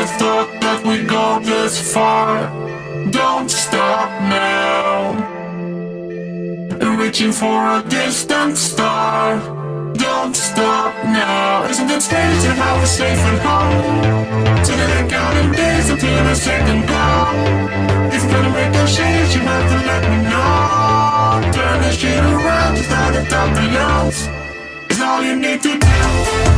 thought that we'd go this far. Don't stop now. Reaching for a distant star. Don't stop now. Isn't it strange how we're safe and home? Together counting days until the second go. If you're gonna make a change, you have to let me know. Turn this shit around, start to top the notes. It's all you need to do.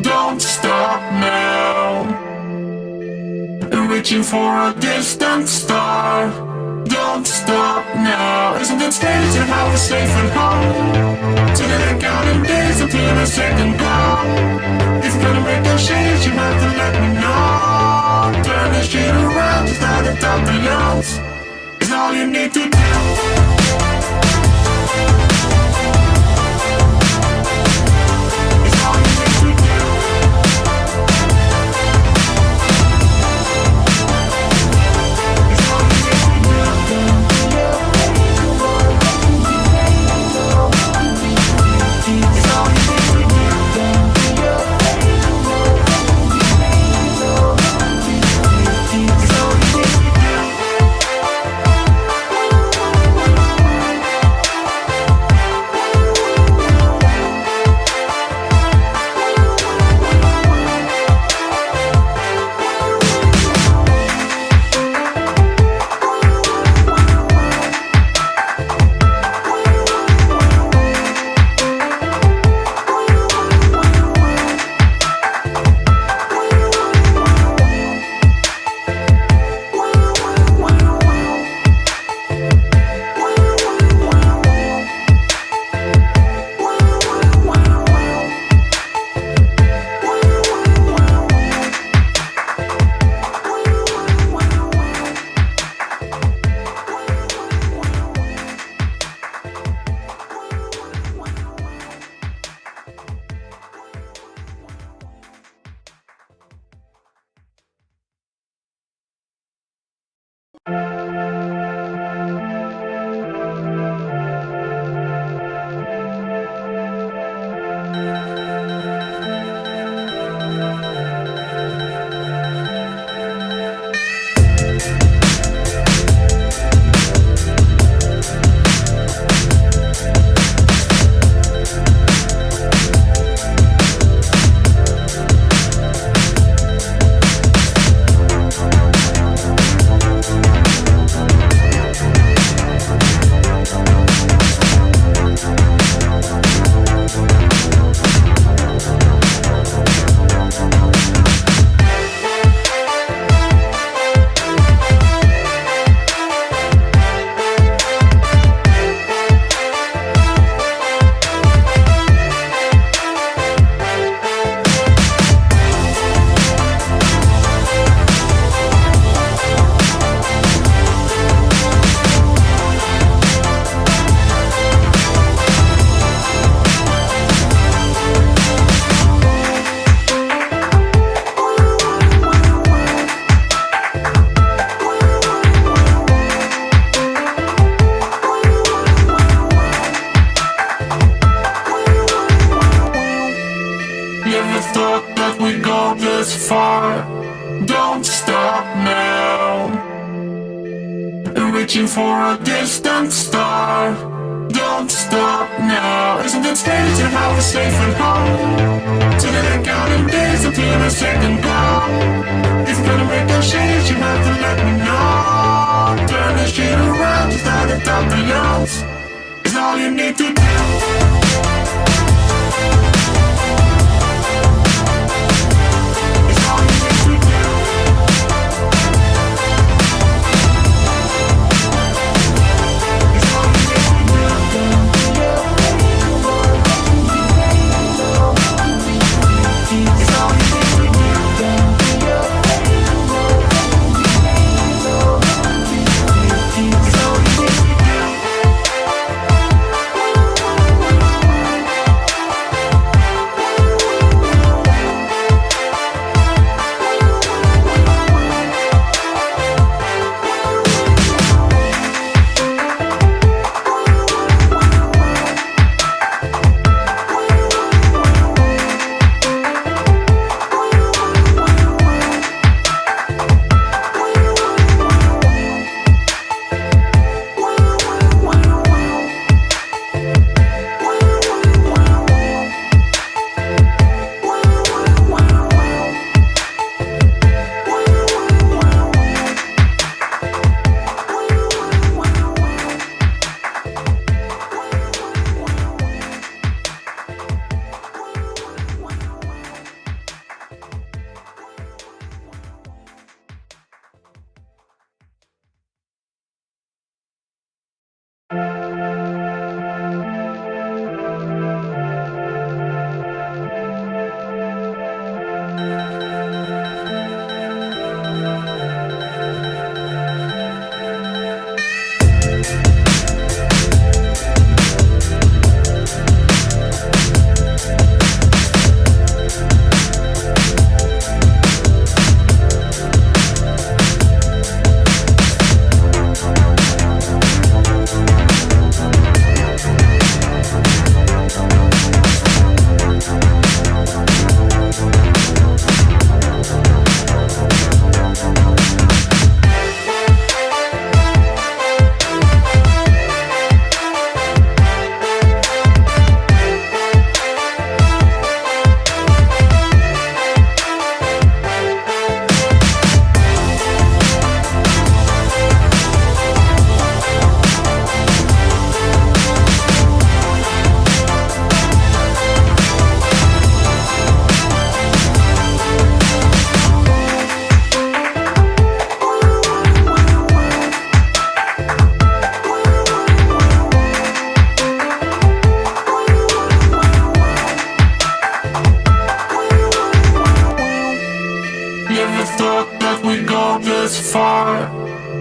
Don't stop now. Reaching for a distant star. Don't stop now. Isn't it strange how we're safe and home? Together counting days until the second go. If you're gonna make a change, you have to let me know. Turn this shit around, start to top the notes. It's all you need to do. for a distant star. Don't stop now. Isn't it strange how we're safe and home? So that I counting days until a second go. If you're gonna make a change, you have to let me know. Turn this shit around without a doubt the yells. It's all you need to do. It's all you need to do. It's all you need to do. It's all you need to do.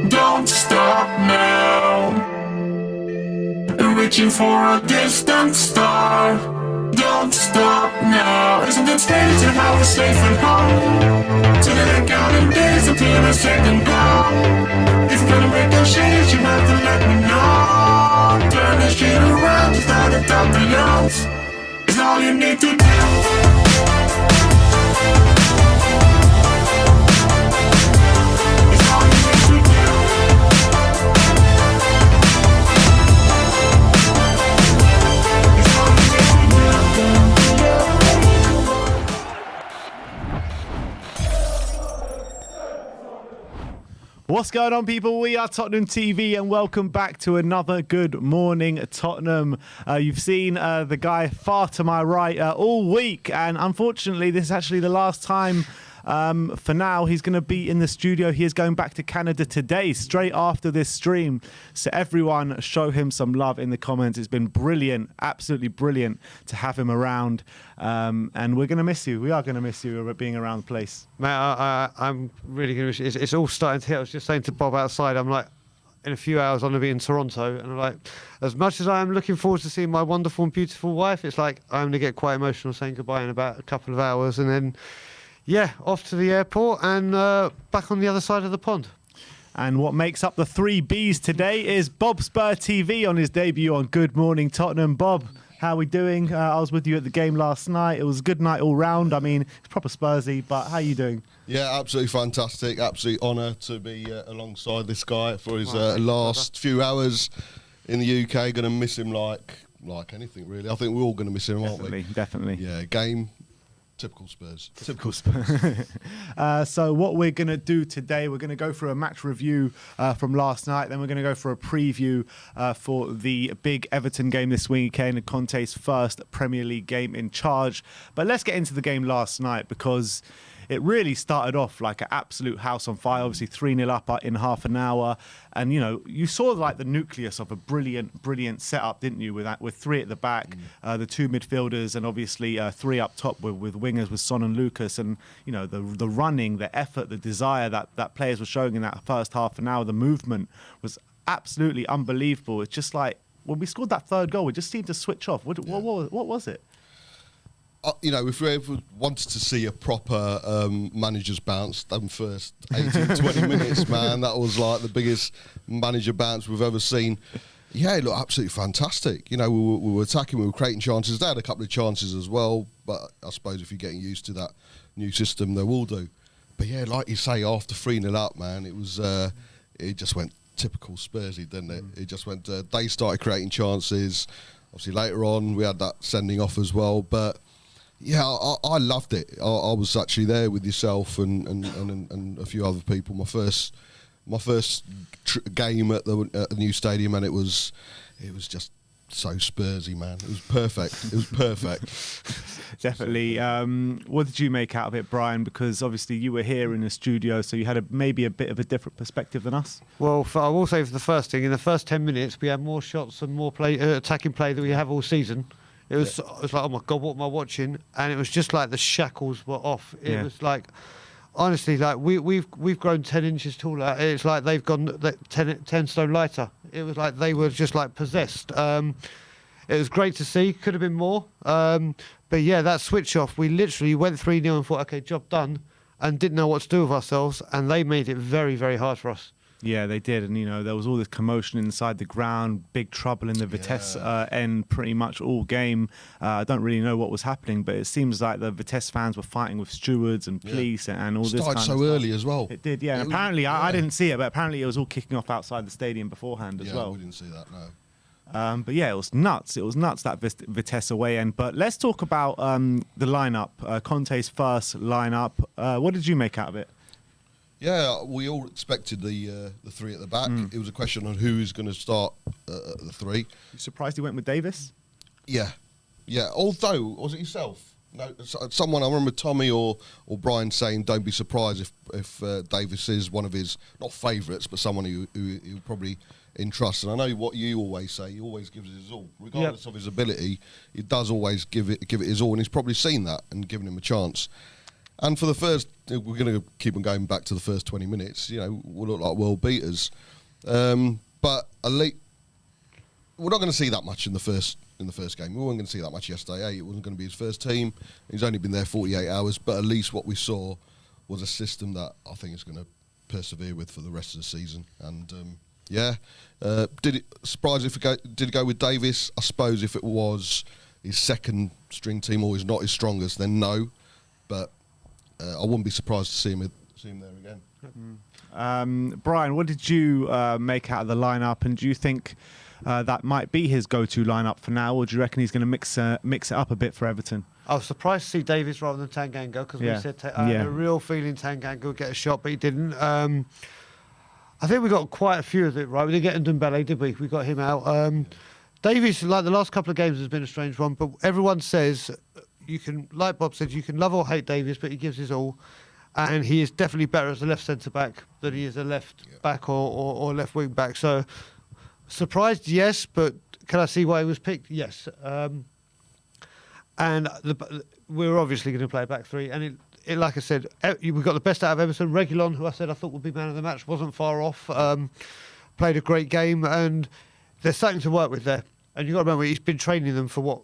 Don't stop now. Reaching for a distant star. Don't stop now. Isn't it strange how we're safe and home? So that I counting days until a second go. If you're gonna make a change, you have to let me know. Turn this shit around without a doubt the yells. It's all you need to do. What's going on, people? We are Tottenham TV and welcome back to another Good Morning Tottenham. You've seen the guy far to my right all week, and unfortunately this is actually the last time for now he's going to be in the studio. He is going back to Canada today, straight after this stream. So everyone show him some love in the comments. It's been brilliant, absolutely brilliant to have him around. And we're going to miss you. We are going to miss you being around the place. Mate, I'm really going to miss you. It's all starting to hit. I was just saying to Bob outside, I'm like, in a few hours I'm going to be in Toronto. And I'm like, as much as I am looking forward to seeing my wonderful and beautiful wife, it's like I'm going to get quite emotional saying goodbye in about a couple of hours. And then, yeah, off to the airport and back on the other side of the pond. And what makes up the three Bs today is Bob Spur TV on his debut on Good Morning Tottenham. Bob, How are we doing? I was with you at the game last night. It was a good night all round. I mean, it's proper Spursy, but how are you doing? Yeah, absolutely fantastic. Absolute honour to be alongside this guy for his last few hours in the UK. Going to miss him like anything, really. I think we're all going to miss him, aren't we? Definitely. Yeah, game. Typical Spurs. Typical Spurs. So what we're going to do today, we're going to go through a match review from last night. Then we're going to go for a preview for the big Everton game this weekend, Conte's first Premier League game in charge. But let's get into the game last night because it really started off like an absolute house on fire. Obviously 3-0 up in half an hour. And, you know, you saw like the nucleus of a brilliant setup, didn't you, with three at the back, the two midfielders and obviously three up top with wingers with Son and Lucas. And, you know, the running, the effort, the desire that players were showing in that first half an hour, the movement was absolutely unbelievable. It's just like when we scored that third goal, we just seemed to switch off. What was it? You know, if we ever wanted to see a proper manager's bounce, them first 18, 20 minutes, man, that was like the biggest manager bounce we've ever seen. Yeah, it looked absolutely fantastic. You know, we were attacking, we were creating chances. They had a couple of chances as well, but I suppose if you're getting used to that new system, they will do. But yeah, like you say, after 3-0 up, man, it was it just went typical Spursy, didn't it? It just went. They started creating chances. Obviously, later on, we had that sending off as well, but. Yeah, I loved it. I was actually there with yourself and a few other people. My first game at the new stadium, and it was just so Spursy, man. It was perfect. It was perfect. Definitely. What did you make out of it, Brian? Because obviously you were here in the studio, so you had maybe a bit of a different perspective than us. Well, I will say for the first thing, in the first 10 minutes, we had more shots and more attacking play than we have all season. It was like, oh my God, what am I watching? And it was just like the shackles were off. It was like, honestly, like we've grown 10 inches taller. It's like they've gone 10 stone lighter. It was like they were just like possessed. It was great to see. Could have been more. But yeah, that switch off, we literally went 3-0 and thought, okay, job done, and didn't know what to do with ourselves. And they made it very, very hard for us. Yeah, they did. And, you know, there was all this commotion inside the ground, big trouble in the Vitesse end pretty much all game. I don't really know what was happening, but it seems like the Vitesse fans were fighting with stewards and police and all this kind of stuff. Started so early as well. It did, yeah. And apparently, I didn't see it, but apparently it was all kicking off outside the stadium beforehand as well. Yeah, we didn't see that, no. But yeah, it was nuts. It was nuts, that Vitesse away end. But let's talk about the lineup, Conte's first lineup. What did you make out of it? Yeah, we all expected the three at the back. It was a question on who is going to start at the three. You surprised he went with Davis? Yeah. Although, was it yourself? No, someone, I remember Tommy or Brian saying, don't be surprised if Davis is one of his, not favourites, but someone who probably entrusts. And I know what you always say, he always gives it his all. Regardless of his ability, he does always give it his all, and he's probably seen that and given him a chance. And for the first, we're going to keep on going back to the first 20 minutes. You know, we'll look like world beaters, but elite. We're not going to see that much in the first game. We weren't going to see that much yesterday. It wasn't going to be his first team. He's only been there 48 hours, but at least what we saw was a system that I think is going to persevere with for the rest of the season. And did it surprise if did it go with Davis? I suppose if it was his second string team or is not his strongest, then no. But I wouldn't be surprised to see him there again. Brian, what did you make out of the lineup, and do you think that might be his go-to lineup for now, or do you reckon he's going to mix it up a bit for Everton? I was surprised to see Davis rather than Tanganga because we said I had a real feeling Tanganga would get a shot, but he didn't. I think we got quite a few of it right. We didn't get Ndombele, did we? We got him out. Davis, like the last couple of games, has been a strange one, but everyone says. You can, like Bob said, you can love or hate Davis, but he gives his all, and he is definitely better as a left centre back than he is a left back or left wing back. So, surprised, yes, but can I see why he was picked? Yes. And we're obviously going to play back three, and it like I said, we got the best out of Everton. Reguilon, who I said I thought would be man of the match, wasn't far off. Played a great game, and there's something to work with there. And you've got to remember, he's been training them for what?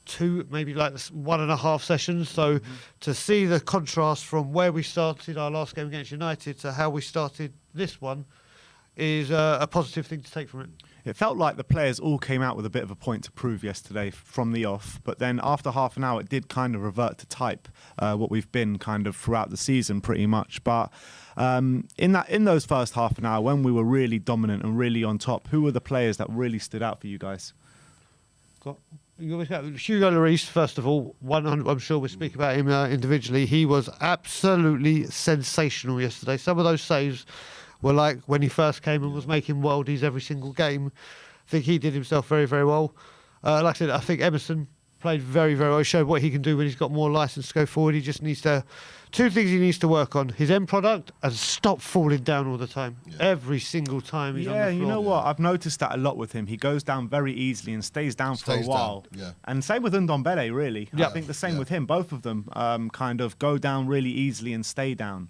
2, maybe like 1.5 sessions. So to see the contrast from where we started our last game against United to how we started this one is a positive thing to take from it. it felt like the players all came out with a bit of a point to prove yesterday from the off. But then after half an hour, it did kind of revert to type, what we've been kind of throughout the season pretty much. But in those first half an hour, when we were really dominant and really on top, who were the players that really stood out for you guys? Hugo Lloris, first of all, I'm sure we'll speak about him individually. He was absolutely sensational yesterday. Some of those saves were like when he first came and was making worldies every single game. I think he did himself very, very well. Like I said, I think Emerson played very, very well. He showed what he can do when he's got more license to go forward. He just needs to... Two things he needs to work on: his end product and stop falling down all the time. Yeah. Every single time he's on the floor. Yeah, you know what? I've noticed that a lot with him. He goes down very easily and stays down for a while. Yeah. And same with Ndombele, really. Yeah. I think the same with him. Both of them kind of go down really easily and stay down.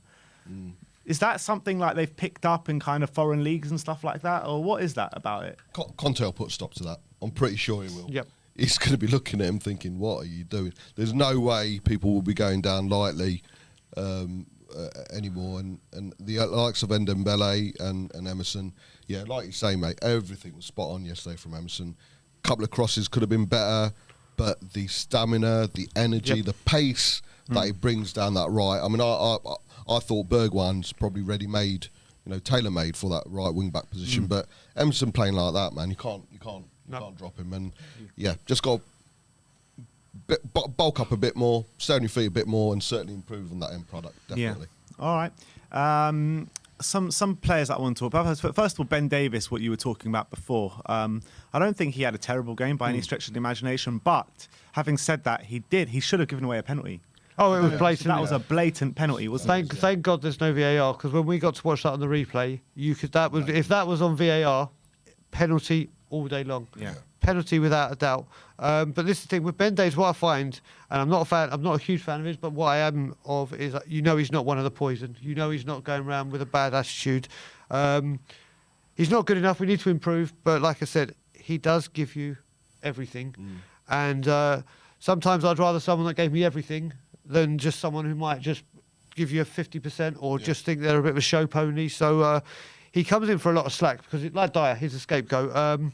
Is that something like they've picked up in kind of foreign leagues and stuff like that? Or what is that about it? Conte will put a stop to that. I'm pretty sure he will. Yep. He's going to be looking at him thinking, what are you doing? There's no way people will be going down lightly anymore. And the likes of Ndombele and Emerson, yeah, like you say, mate, everything was spot on yesterday from Emerson. A couple of crosses could have been better, but the stamina, the energy, the pace that he brings down that right. I mean, I thought Bergwijn's probably ready-made, tailor-made for that right wing-back position. But Emerson playing like that, man, you can't drop him. And yeah, just got to bulk up a bit more, stay on your feet a bit more, and certainly improve on that end product. Definitely. Yeah. All right. Some players that I want to talk about. First of all, Ben Davies, what you were talking about before. I don't think he had a terrible game by any stretch of the imagination. But having said that, he should have given away a penalty. Oh, it was blatant. That was a blatant penalty, wasn't it? Thank God there's no VAR, because when we got to watch that on the replay, if that was on VAR, penalty all day long. Yeah. Penalty without a doubt. But this is the thing with Ben Davies. What I find, and I'm not a huge fan of his, but what I am of is he's not one of the poison. He's not going around with a bad attitude. He's not good enough. We need to improve. But like I said, he does give you everything, and sometimes I'd rather someone that gave me everything than just someone who might just give you a 50% or just think they're a bit of a show pony. So he comes in for a lot of slack because, like Dyer, he's a scapegoat.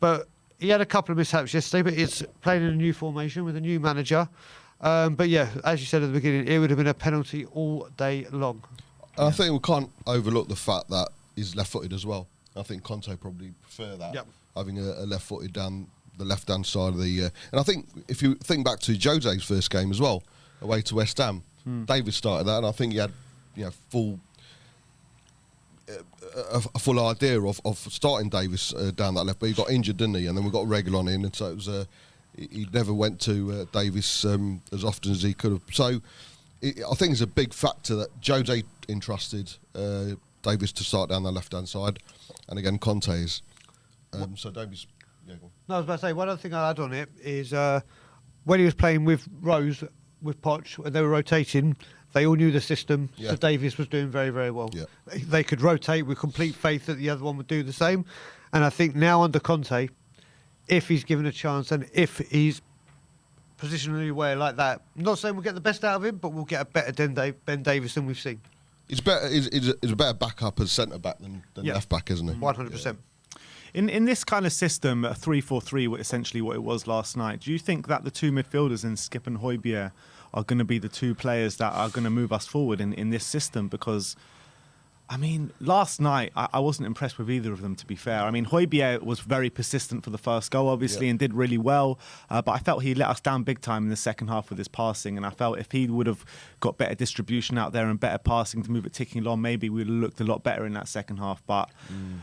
But he had a couple of mishaps yesterday, but it's playing in a new formation with a new manager. But yeah, as you said at the beginning, it would have been a penalty all day long. And I think we can't overlook the fact that he's left-footed as well. I think Conte probably prefer that, having a left-footed down the left-hand side of the... and I think if you think back to Jose's first game as well, away to West Ham, David started that, and I think he had a full idea of starting Davis down that left, but he got injured, didn't he? And then we got Reguilon in, and so it was he never went to Davis as often as he could have. So I think it's a big factor that Jose entrusted Davis to start down the left-hand side, and again Conte is. So Davis... Yeah, go on. No, I was about to say, one other thing I'll add on it is when he was playing with Rose, with Poch, when they were rotating, they all knew the system, so Davies was doing very, very well. Yeah. They could rotate with complete faith that the other one would do the same. And I think now under Conte, if he's given a chance and if he's positionally aware like that, I'm not saying we'll get the best out of him, but we'll get a better Ben Davies than we've seen. He's better. He's a better backup as centre-back than left-back, isn't he? 100%. Yeah. In this kind of system, a 3-4-3, essentially what it was last night, do you think that the two midfielders in Skip and Højbjerg are going to be the two players that are going to move us forward in this system? Because, I mean, last night, I wasn't impressed with either of them, to be fair. I mean, Højbjerg was very persistent for the first goal, obviously, and did really well. But I felt he let us down big time in the second half with his passing. And I felt if he would have got better distribution out there and better passing to move it ticking along, maybe we would have looked a lot better in that second half. But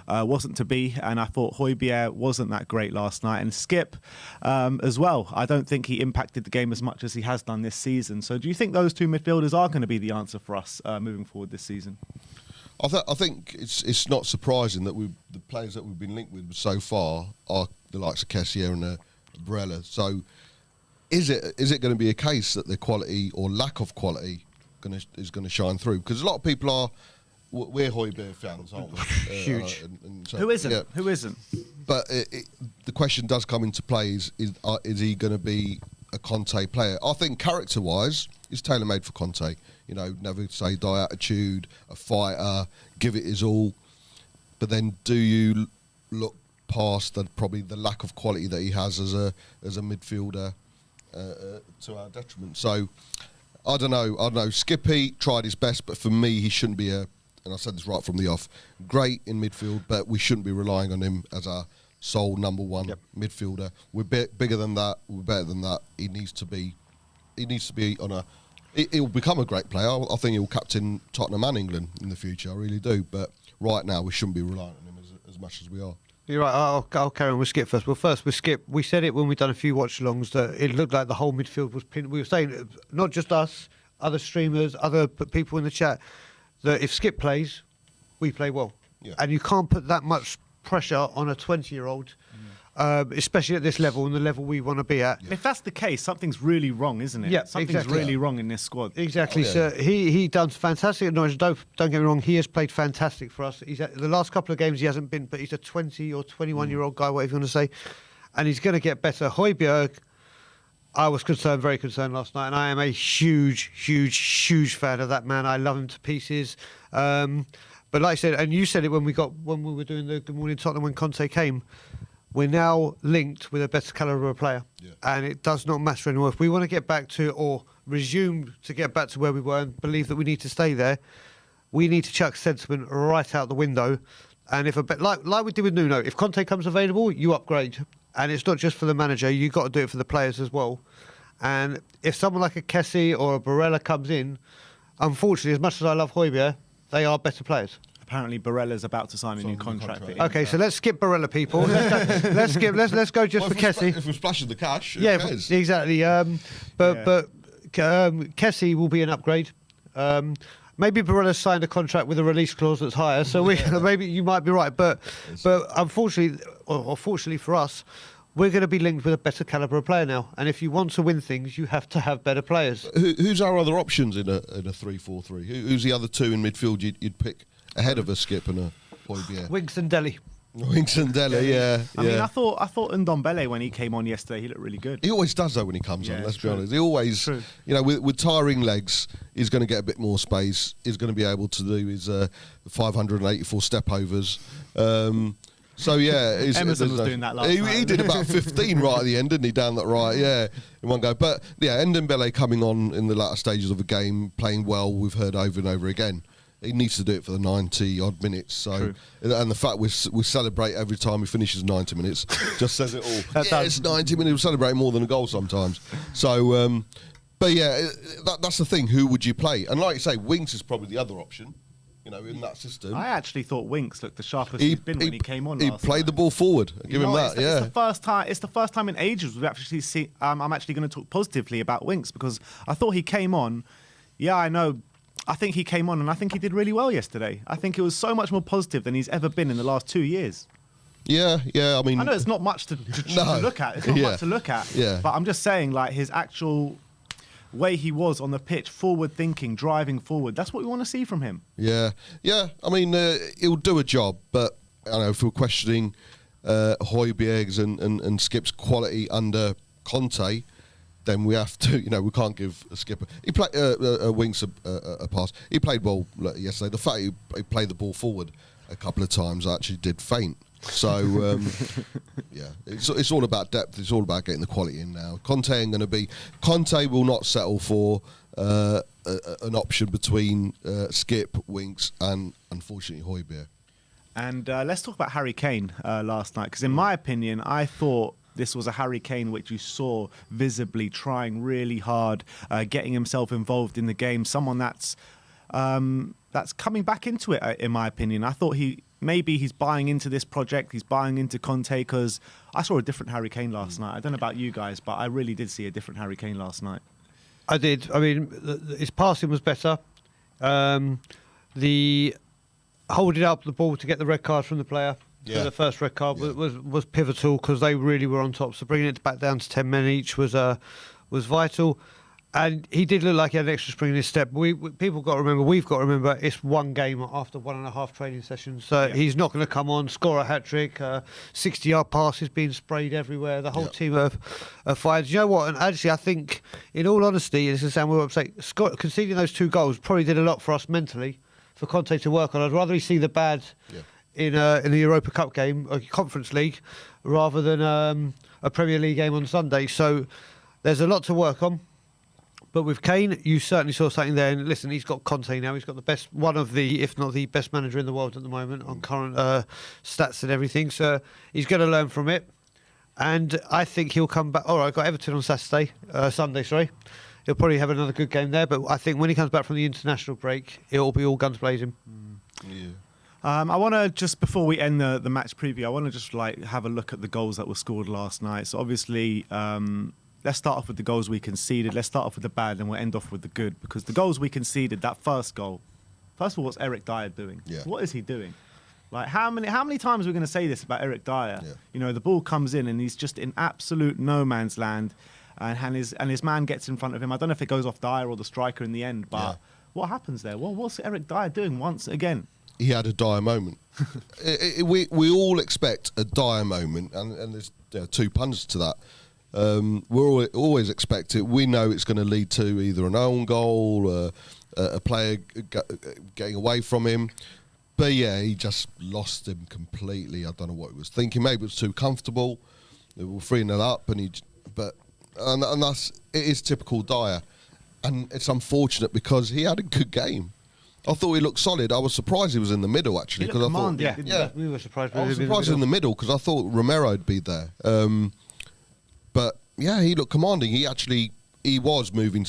wasn't to be. And I thought Højbjerg wasn't that great last night. And Skip as well. I don't think he impacted the game as much as he has done this season. So do you think those two midfielders are going to be the answer for us moving forward this season? I think it's not surprising that the players that we've been linked with so far are the likes of Kessier and Barella. So is it going to be a case that the quality or lack of quality is going to shine through? Because a lot of people we're Højbjerg fans, aren't we? Huge. So, Who isn't? Yeah. Who isn't? But the question does come into play: is he going to be a Conte player? I think character-wise, he's tailor-made for Conte. Never say die attitude, a fighter, give it his all. But then do you look past and probably the lack of quality that he has as a midfielder to our detriment. So I don't know. Skippy tried his best, but for me, he shouldn't be and I said this right from the off, great in midfield, but we shouldn't be relying on him as our sole number one midfielder. We're bigger than that. We're better than that. He needs to be on a. He'll become a great player. I think he'll captain Tottenham and England in the future. I really do. But right now, we shouldn't be relying on him as much as we are. You're right. I'll carry on with Skip first. Well, first with Skip, we said it when we've done a few watch-alongs that it looked like the whole midfield was pinned. We were saying, not just us, other streamers, other people in the chat, that if Skip plays, we play well. Yeah. And you can't put that much pressure on a 20-year-old, especially at this level and the level we want to be at. If that's the case, something's really wrong, isn't it? Yeah, something's exactly. really wrong in this squad. Exactly. Oh, yeah. So he done fantastic at Norwich. Don't get me wrong. He has played fantastic for us. The last couple of games he hasn't been, but he's a 20 or 21-year-old guy, whatever you want to say, and he's going to get better. Højbjerg, I was very concerned last night, and I am a huge fan of that man. I love him to pieces. But like I said, and you said it when we were doing the Good Morning Tottenham when Conte came, we're now linked with a better calibre of player. Yeah. And it does not matter anymore. If we want to get back to, or resume to get back to where we were and believe that we need to stay there, we need to chuck sentiment right out the window. And if like we did with Nuno, if Conte comes available, you upgrade. And it's not just for the manager, you've got to do it for the players as well. And if someone like a Kessie or a Barella comes in, unfortunately, as much as I love Højbjerg, they are better players. Apparently, Barella's about to sign a new contract. Okay, so let's skip Barella, people. Let's go just for Kessie. If we're splashing the cash, who Yeah, cares? exactly. But Kessie will be an upgrade. Maybe Barella signed a contract with a release clause that's higher, so maybe you might be right. But unfortunately, or fortunately for us, we're going to be linked with a better calibre of player now. And if you want to win things, you have to have better players. Who's our other options in a 3-4-3? Who's the other two in midfield you'd pick ahead of a Skip and a Højbjerg? Winks and Dele. Winks and Dele, yeah. I mean, I thought Ndombele when he came on yesterday, he looked really good. He always does though when he comes on. Let's be true. honest. He always, True. with tiring legs, he's going to get a bit more space. He's going to be able to do his 584 step overs. So yeah, Emerson was doing that last night. He did about 15 right at the end, didn't he? Down that right, yeah, in one go. But yeah, Ndombele coming on in the latter stages of the game, playing well. We've heard over and over again. He needs to do it for the 90 odd minutes. So, and the fact we celebrate every time he finishes 90 minutes just says it all. It's 90 minutes. We celebrate more than a goal sometimes. So, but yeah, that's the thing. Who would you play? And like you say, Winks is probably the other option. In that system. I actually thought Winks looked the sharpest he's been when he came on. He last played night. the ball forward. Give him that. It's the first time. It's the first time in ages we've actually seen. I'm actually going to talk positively about Winks because I thought he came on. Yeah, I know. I think he came on and I think he did really well yesterday. I think it was so much more positive than he's ever been in the last 2 years. Yeah. I mean, I know it's not much to look at. It's not much to look at. Yeah. But I'm just saying, like his actual way he was on the pitch, forward thinking, driving forward. That's what we want to see from him. Yeah. I mean, he'll do a job, but I don't know if we're questioning Højbjerg's and Skip's quality under Conte, then we have to, we can't give a Skipper. He played Winks a pass. He played well yesterday. The fact he played the ball forward a couple of times actually did faint. So yeah, it's all about depth. It's all about getting the quality in now. Conte will not settle for an option between Skip, Winks, and unfortunately Højbjerg. And let's talk about Harry Kane last night, because in my opinion, I thought this was a Harry Kane which you saw visibly trying really hard, getting himself involved in the game. Someone that's coming back into it, in my opinion. I thought he's buying into this project. He's buying into Conte, because I saw a different Harry Kane last night. I don't know about you guys, but I really did see a different Harry Kane last night. I did. I mean, his passing was better. The holding up the ball to get the red card from the player. Yeah. The first red card was pivotal, because they really were on top. So bringing it back down to 10 men each was vital. And he did look like he had an extra spring in his step. People got to remember, we've got to remember, it's one game after 1.5 training sessions. So he's not going to come on, score a hat-trick, 60-yard passes being sprayed everywhere. The whole team are fired. You know what? And actually, I think, in all honesty, this is sound we're upset, conceding those 2 goals probably did a lot for us mentally, for Conte to work on. I'd rather he see the bad in the Europa Cup game, a Conference League, rather than a Premier League game on Sunday. So there's a lot to work on. But with Kane, you certainly saw something there. And listen, he's got Conte now. He's got the best, one of the, if not the best manager in the world at the moment on current stats and everything. So he's going to learn from it. And I think he'll come back. All right, got Everton on Sunday, sorry. He'll probably have another good game there. But I think when he comes back from the international break, it'll be all guns blazing. Yeah. I want to just, before we end the match preview, I want to just have a look at the goals that were scored last night. So obviously, let's start off with the goals we conceded. Let's start off with the bad, and we'll end off with the good. Because the goals we conceded, that first goal, first of all, what's Eric Dyer doing? Yeah. What is he doing? Like, how many times are we going to say this about Eric Dyer? Yeah. You know, the ball comes in and he's just in absolute no man's land, and his man gets in front of him. I don't know if it goes off Dyer or the striker in the end, but what happens there? Well, what's Eric Dyer doing once again? He had a Dyer moment. We all expect a Dyer moment, and there's two puns to that. We always expect it. We know it's going to lead to either an own goal, a player getting away from him. But yeah, he just lost him completely. I don't know what he was thinking. Maybe it was too comfortable. They were freeing it up, and that's it is typical Dyer, and it's unfortunate because he had a good game. I thought he looked solid. I was surprised he was in the middle actually because I thought we were surprised. I was surprised in the middle because I thought Romero'd be there. But yeah, he looked commanding. He was moving.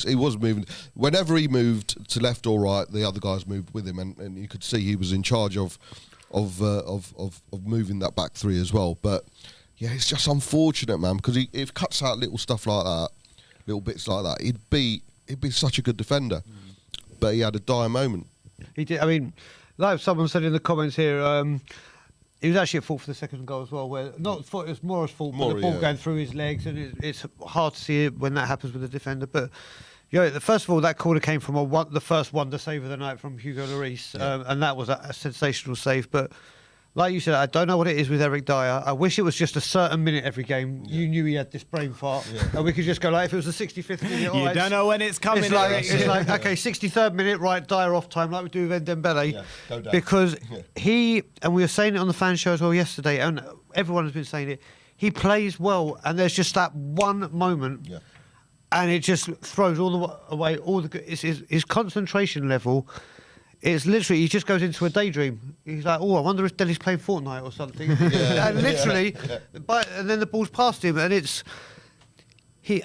Whenever he moved to left or right, the other guys moved with him, and you could see he was in charge of moving that back three as well. But yeah, it's just unfortunate, man, because if cuts out little stuff like that, little bits like that, he'd be such a good defender. But he had a Dyer moment. He did. I mean, like someone said in the comments here, he was actually at fault for the second goal as well. Where not fault, it was Mora's fault for the ball going through his legs, and it's hard to see it when that happens with a defender. But first of all, that corner came from the first wonder save of the night from Hugo Lloris, and that was a sensational save. But like you said, I don't know what it is with Eric Dyer. I wish it was just a certain minute every game. You knew he had this brain fart, and we could just go like, if it was the 65th minute, you don't know when it's coming. It's like okay, 63rd minute, right? Dyer off time, like we do with Dembele, go down. because he, and we were saying it on the fan show as well yesterday, and everyone has been saying it. He plays well, and there's just that one moment, and it just throws away all the. His concentration level. It's literally, he just goes into a daydream. He's like, oh, I wonder if Delhi's playing Fortnite or something. And literally, and then the ball's past him, and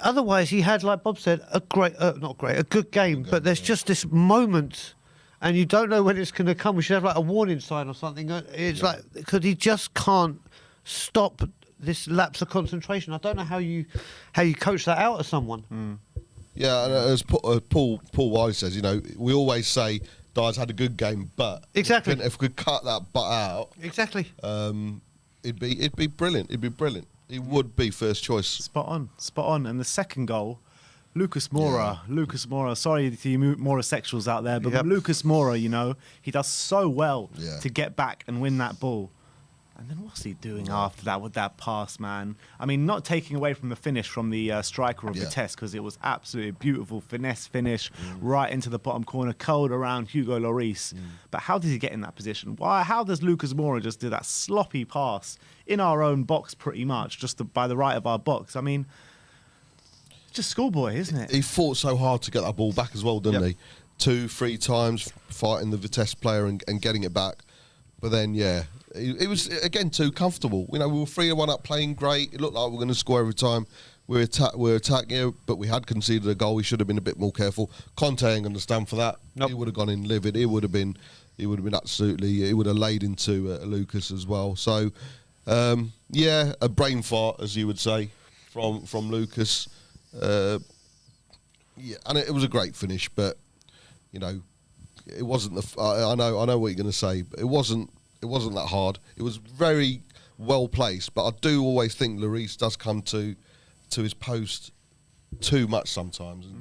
otherwise he had, like Bob said, a good game. But there's just this moment, and you don't know when it's going to come. We should have like a warning sign or something. It's like, because he just can't stop this lapse of concentration. I don't know how you coach that out of someone. Yeah, and as Paul Wise says, we always say, Dyer's had a good game, but exactly, if we could cut that but out, exactly, it'd be brilliant. It'd be brilliant. It would be first choice. Spot on. And the second goal, Lucas Moura. Sorry to you Moura sexuals out there, but Lucas Moura, he does so well to get back and win that ball. And then what's he doing after that with that pass, man? I mean, not taking away from the finish from the striker of Vitesse, because it was absolutely beautiful finesse finish right into the bottom corner, curled around Hugo Lloris. But how did he get in that position? How does Lucas Moura just do that sloppy pass in our own box pretty much, just by the right of our box? I mean, just schoolboy, isn't it? He fought so hard to get that ball back as well, didn't he? 2-3 times fighting the Vitesse player and getting it back. But then, it was, again, too comfortable. We were 3-1 up, playing great. It looked like we were going to score every time. We're attacking, but we had conceded a goal. We should have been a bit more careful. Conte ain't going to stand for that. Nope. He would have gone in livid. He would have been absolutely. He would have laid into Lucas as well. So, a brain fart, as you would say, from Lucas. And it was a great finish, but it wasn't I know what you're going to say, but it wasn't that hard. It was very well placed, but I do always think Lloris does come to his post too much sometimes and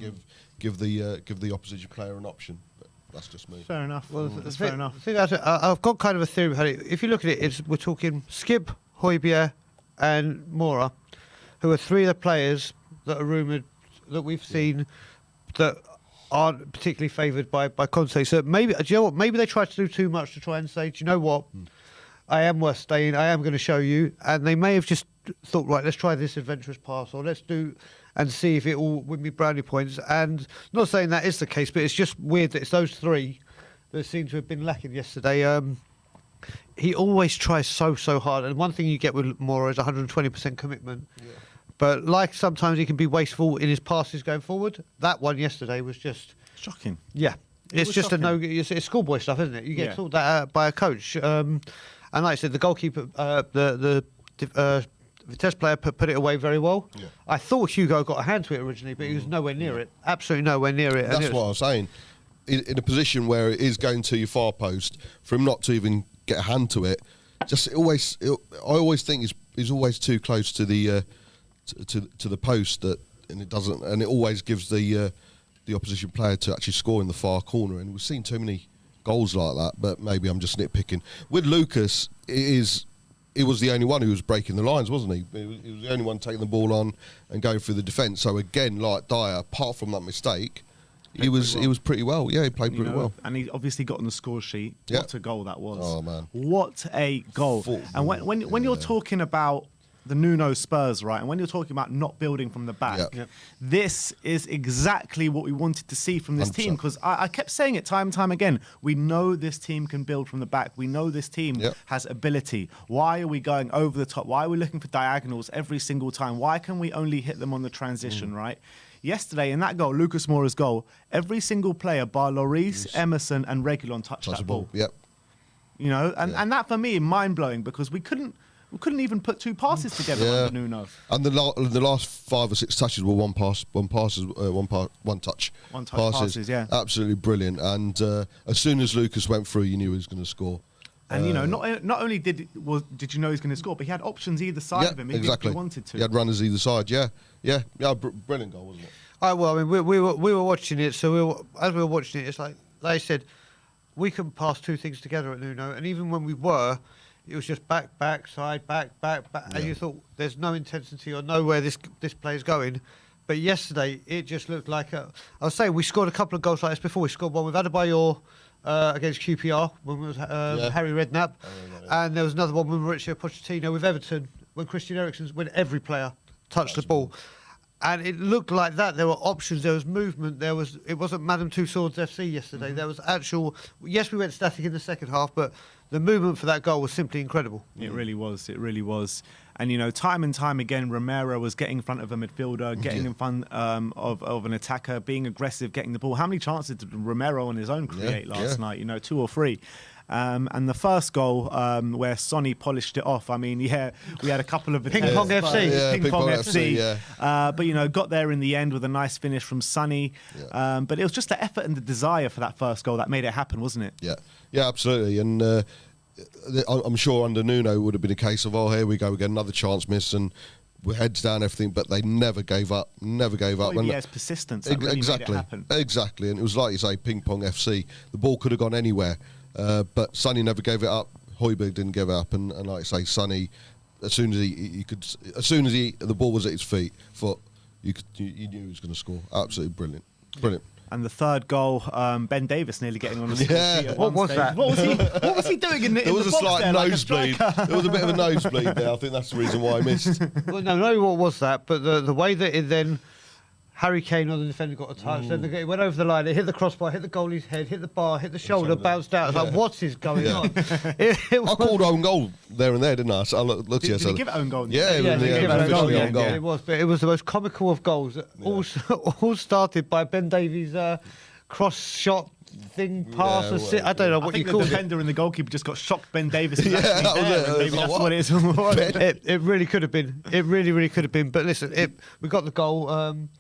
give the opposition player an option. But that's just me. Fair enough. Well, fair enough. I've got kind of a theory about it. If you look at it, we're talking Skip, Højbjerg, and Moura, who are three of the players that are rumoured that we've seen that aren't particularly favoured by Conte. So maybe, do you know what? Maybe they tried to do too much to try and say, do you know what? I am worth staying. I am going to show you. And they may have just thought, right, let's try this adventurous pass, or let's do and see if it will win me brownie points. And not saying that is the case, but it's just weird that it's those three that seem to have been lacking yesterday. He always tries so hard, and one thing you get with Mora is 120% commitment. Yeah. But like sometimes he can be wasteful in his passes going forward. That one yesterday was just shocking. Yeah, it's just shocking. It's schoolboy stuff, isn't it? You get taught that by a coach. And like I said, the goalkeeper, the Vitesse player put it away very well. Yeah. I thought Hugo got a hand to it originally, but he was nowhere near it. Absolutely nowhere near it. That's what I was saying. In a position where it is going to your far post, for him not to even get a hand to it, I always think he's always too close to the to the post, and it always gives the opposition player to actually score in the far corner. And we've seen too many goals like that, but maybe I'm just nitpicking. With Lucas, he was the only one who was breaking the lines, wasn't he? He was the only one taking the ball on and going through the defence. So again, like Dyer, apart from that mistake, he was pretty well. Yeah, he played pretty well. And he obviously got on the score sheet. Yeah. What a goal that was. Oh, man. What a goal. And when you're talking about the Nuno Spurs, right, and when you're talking about not building from the back, this is exactly what we wanted to see from this 100%. team, because I kept saying it time and time again. We know this team can build from the back. We know this team has ability. Why are we going over the top? Why are we looking for diagonals every single time? Why can we only hit them on the transition, right? Yesterday, in that goal, Lucas Moura's goal, every single player bar Lloris, Emerson and Reguilon touched that ball. Yep. You know, and that for me, mind-blowing, because we couldn't even put two passes together under Nuno. And the last 5 or 6 touches were one touch passes. Yeah, absolutely brilliant. And as soon as Lucas went through, you knew he was going to score. And you know, not only did you know he was going to score, but he had options either side of him if he wanted to. He had runners either side. Yeah, brilliant goal, wasn't it? Well, I mean, we were watching it, so as we were watching it, it's like I said, we couldn't pass two things together at Nuno, and even when we were, it was just back, side, back, and you thought there's no intensity or nowhere this play is going. But yesterday, it just looked like I was saying we scored a couple of goals like this before. We scored one with Adebayor against QPR when we was Harry Redknapp, and there was another one with Mauricio Pochettino with Everton when every player touched the ball. And it looked like that. There were options. There was movement. It wasn't Madame Tussauds FC yesterday. There was actual. Yes, we went static in the second half, but the movement for that goal was simply incredible. It really was. It really was. And you know, time and time again, Romero was getting in front of a midfielder, getting in front of an attacker, being aggressive, getting the ball. How many chances did Romero on his own create last night? You know, 2 or 3. And the first goal where Sonny polished it off, I mean, we had a couple of Ping Pong FC. Ping Pong FC. But, you know, got there in the end with a nice finish from Sonny. But it was just the effort and the desire for that first goal that made it happen, wasn't it? Yeah, absolutely. And I'm sure under Nuno it would have been a case of, here we go, we get another chance miss, and we're heads down, everything, but they never gave up. Yes, persistence. That really made it happen. Exactly. And it was like you say, Ping Pong FC. The ball could have gone anywhere. But Sonny never gave it up. Højbjerg didn't give it up, and like I say, Sonny, as soon as the ball was at his foot, you knew he was going to score. Absolutely brilliant. And the third goal, Ben Davis nearly getting on the score sheet at What one was stage. that? What was he doing in the There was a box slight there, nosebleed. There was a bit of a nosebleed there. I think that's the reason why I missed. Well, no, what was that? But the way that it then. Harry Kane on the defender got a touch, then it went over the line, it hit the crossbar, hit the goalie's head, hit the bar, hit the shoulder, bounced out. I was like, what is going on? I called own goal there and there, didn't I? So I looked Did he give it own goal? Yeah, own goal. It was, but it was the most comical of goals. All started by Ben Davies' cross shot thing, pass, I don't know what you call it. The defender and the goalkeeper just got shocked Ben Davis. Maybe that's what what it is. It really could have been. It really could have been. But listen, we got the goal.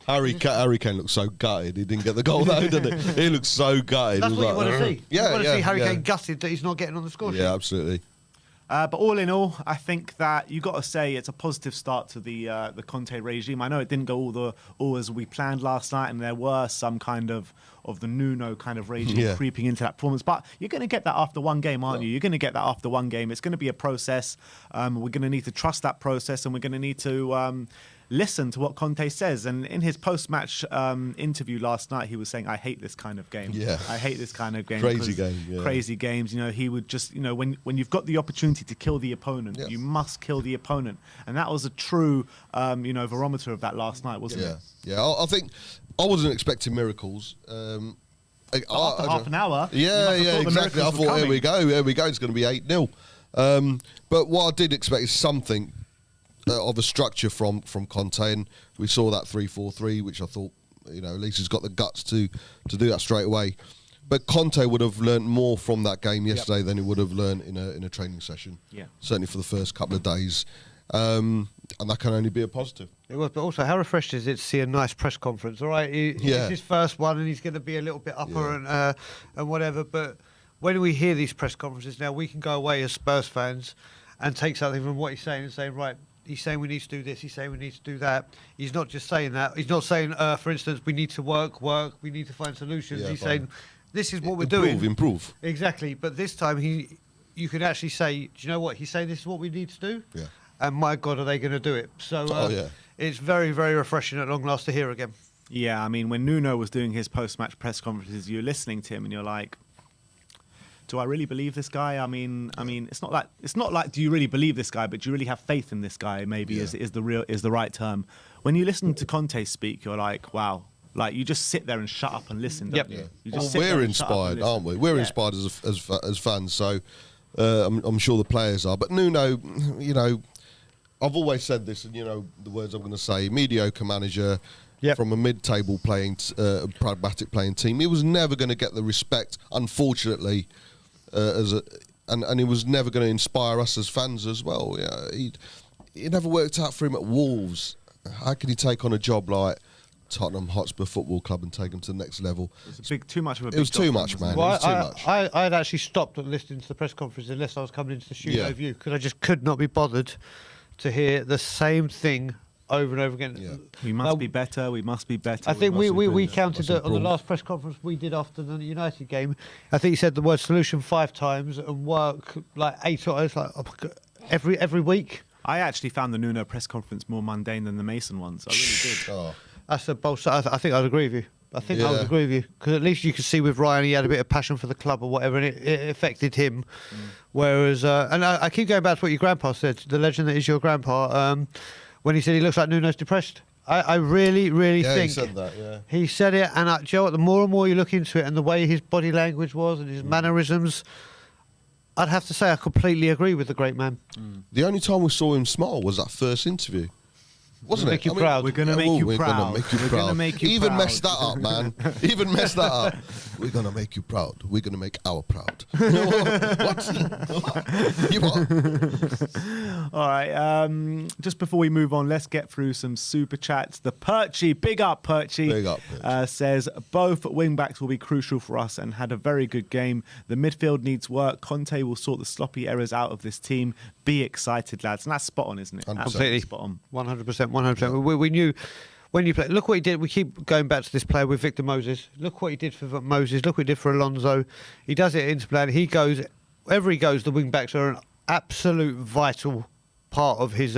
Harry Kane looked so gutted. He didn't get the goal though, didn't he? He looked so gutted. That's what you want to see. You want to see Harry Kane yeah. gutted that he's not getting on the score sheet. Yeah, absolutely. But all in all, I think that you got to say it's a positive start to the Conte regime. I know it didn't go all as we planned last night, and there were some kind of the Nuno kind of regime creeping into that performance. But you're going to get that after one game, aren't you? You're going to get that after one game. It's going to be a process. We're going to need to trust that process, and we're going to need to listen to what Conte says. And in his post-match interview last night, he was saying, "I hate this kind of game. Yeah. I hate this kind of game. Crazy game, yeah. Crazy games. You know, he would just, you know, when you've got the opportunity to kill the opponent, Yeah. you must kill the opponent." And that was a true, you know, barometer of that last night, wasn't it? Yeah. I think I wasn't expecting miracles. After half an hour, you Yeah, must have thought the exactly. I miracles were thought, here coming. we go. It's going to be 8-0. But what I did expect is something of a structure from Conte, and we saw that 3-4-3, which I thought, you know, at least he's got the guts to do that straight away. But Conte would have learnt more from that game yesterday than he would have learnt in a training session. Yeah. Certainly for the first couple of days. And that can only be a positive. It was, but also how refreshed is it to see a nice press conference? All right, it's his first one, and he's going to be a little bit upper and whatever. But when we hear these press conferences now, we can go away as Spurs fans and take something from what he's saying and saying, right, he's saying we need to do this, he's saying we need to do that. He's not just saying that. He's not saying, for instance, we need to work, we need to find solutions. Yeah, he's fine. saying, this is what we're doing. Improve. Exactly. But this time, you can actually say, do you know what? He's saying this is what we need to do. Yeah. And my God, are they going to do it? So it's very, very refreshing at long last to hear again. Yeah, I mean, when Nuno was doing his post-match press conferences, you're listening to him and you're like, do I really believe this guy? I mean, it's not like do you really believe this guy, but do you really have faith in this guy? Maybe is the right term. When you listen to Conte speak, you're like, wow. Like, you just sit there and shut up and listen, don't you? You just sit there we're and shut up and inspired, listen. aren't we? We're inspired as fans, so I'm sure the players are. But Nuno, you know, I've always said this, and you know the words I'm going to say: mediocre manager from a mid-table playing, pragmatic playing team. He was never going to get the respect, unfortunately, and he was never going to inspire us as fans as well. Yeah, it never worked out for him at Wolves. How can he take on a job like Tottenham Hotspur Football Club and take them to the next level? It was too much of a big It was too job, much, wasn't man. it? It was too much. I had actually stopped listening to the press conference unless I was coming into the studio view, because I just could not be bothered to hear the same thing over and over again. Yeah. We must be better. We must be better. I think we counted must on the improve. last press conference we did after the United game. I think he said the word solution 5 times and work like 8 or it's like every week. I actually found the Nuno press conference more mundane than the Mason ones. I really did. Oh. That's a bold. I think I'd agree with you. I think I would Yeah. agree with you, because at least you could see with Ryan he had a bit of passion for the club or whatever, and it affected him. Whereas, and I keep going back to what your grandpa said, the legend that is your grandpa, when he said he looks like Nuno's depressed. I really, really Yeah, think he said that. Yeah. he said it, and Joe, you know what, the more and more you look into it, and the way his body language was and his mannerisms, I'd have to say I completely agree with the great man. The only time we saw him smile was that first interview. Wasn't Make it? you proud. We're going to Yeah, make you we're proud. gonna make you We're proud. gonna make you Even proud. messed that up, man. Even messed that up. We're gonna make you proud. We're gonna make our proud. What? You what? All right. Just before we move on, let's get through some super chats. The Perchy, big up Perchy, Big up, Perchy. says both wing backs will be crucial for us and had a very good game. The midfield needs work. Conte will sort the sloppy errors out of this team. Be excited, lads. And that's spot on, isn't it? 100%. Absolutely spot on. 100%, 100%. We knew when you play. Look what he did. We keep going back to this player with Victor Moses. Look what he did for Moses. Look what he did for Alonso. He does it into plan. He goes wherever he goes. The wing backs are an absolute vital part of his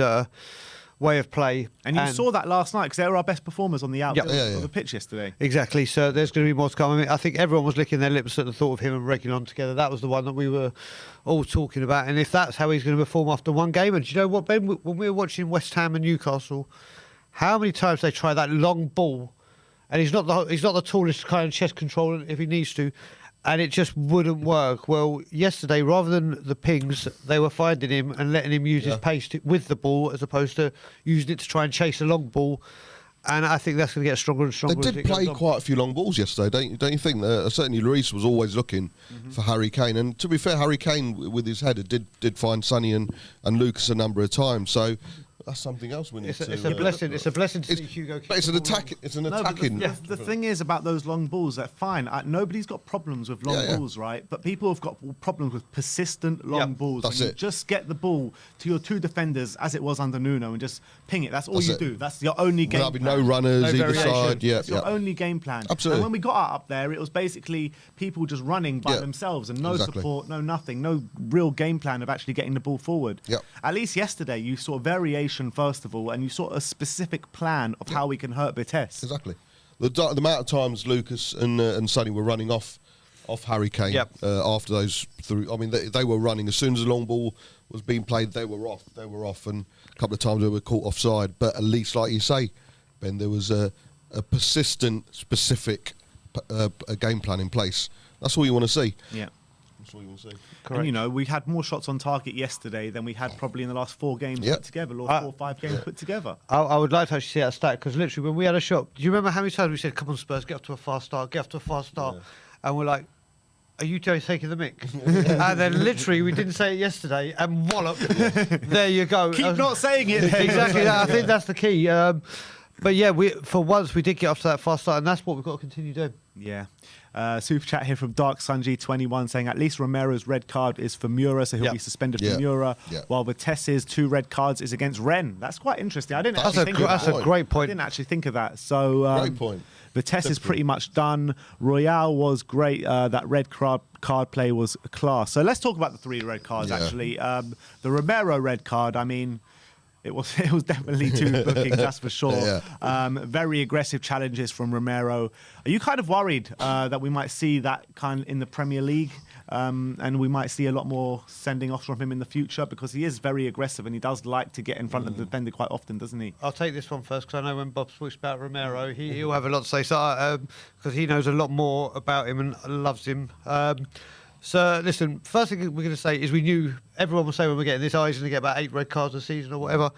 way of play. And you saw that last night because they were our best performers on the outfield Yeah, of yeah. the pitch yesterday. Exactly. So there's going to be more to come. I mean, I think everyone was licking their lips at the thought of him and Reguilon together. That was the one that we were all talking about. And if that's how he's going to perform after one game, and do you know what, Ben? When we were watching West Ham and Newcastle, how many times they try that long ball, and he's not the tallest kind of chest controller if he needs to, and it just wouldn't work. Well, yesterday, rather than the pings, they were finding him and letting him use his pace with the ball as opposed to using it to try and chase a long ball. And I think that's going to get stronger and They stronger. as did it goes play on. quite a few long balls yesterday, don't you think? Certainly, Lloris was always looking for Harry Kane, and to be fair, Harry Kane with his header did find Sonny and Lucas a number of times. So that's something else we need It's to. a blessing. It's a blessing to see Hugo. But it's an attack. It's an No, but attacking. the thing is about those long balls, that fine. Nobody's got problems with long Yeah, yeah. balls, right? But people have got problems with persistent long Yep, balls. that's When you it. just get the ball to your two defenders, as it was under Nuno, and just ping it. That's all That's you it. do. That's your only game There'll be plan. no runners No either variation. side. Yeah, It's your yeah. only game plan. Absolutely. And when we got up there, it was basically people just running by Yeah, themselves and no exactly. support, no nothing, no real game plan of actually getting the ball forward. Yep. At least yesterday, you saw variation aggression first of all, and you saw a specific plan of how we can hurt Vitesse. Exactly. The amount of times Lucas and Sonny were running off Harry Kane after those through. I mean, they were running as soon as the long ball was being played. They were off, and a couple of times they were caught offside. But at least, like you say, Ben, there was a persistent, specific a game plan in place. That's all you want to see. Yeah. That's all you want to see. Correct. And, you know, we had more shots on target yesterday than we had probably in the last 4 games put together, or 4 or 5 games put together. I would like to actually see that stat, because literally when we had a shot, do you remember how many times we said, come on Spurs, get up to a fast start, and we're like, are you taking the mick? And then literally we didn't say it yesterday, and wallop, there you go. Keep not saying it. Exactly, I think that's the key. But yeah, for once we did get up to that fast start, and that's what we've got to continue doing. Yeah. Super chat here from Dark Sunji21 saying at least Romero's red card is for Mura, so he'll be suspended for Mura, while Vitesse's 2 red cards is against Rennes. That's quite interesting. I didn't actually think of that. That's a great point. I didn't actually think of that. So Great point. Vitesse is pretty much done. Royale was great. That red card play was a class. So let's talk about the 3 red cards, actually. The Romero red card, I mean, it was definitely 2 bookings, that's for sure. Very aggressive challenges from Romero. Are you kind of worried that we might see that kind in the Premier League, and we might see a lot more sending off from him in the future, because he is very aggressive and he does like to get in front of the defender quite often, doesn't he? I'll take this one first, because I know when Bob speaks about Romero, he'll have a lot to say, so because he knows a lot more about him and loves him. So, listen, first thing we're going to say is we knew, everyone will say when we're getting this, he's going to get about 8 red cards a season or whatever.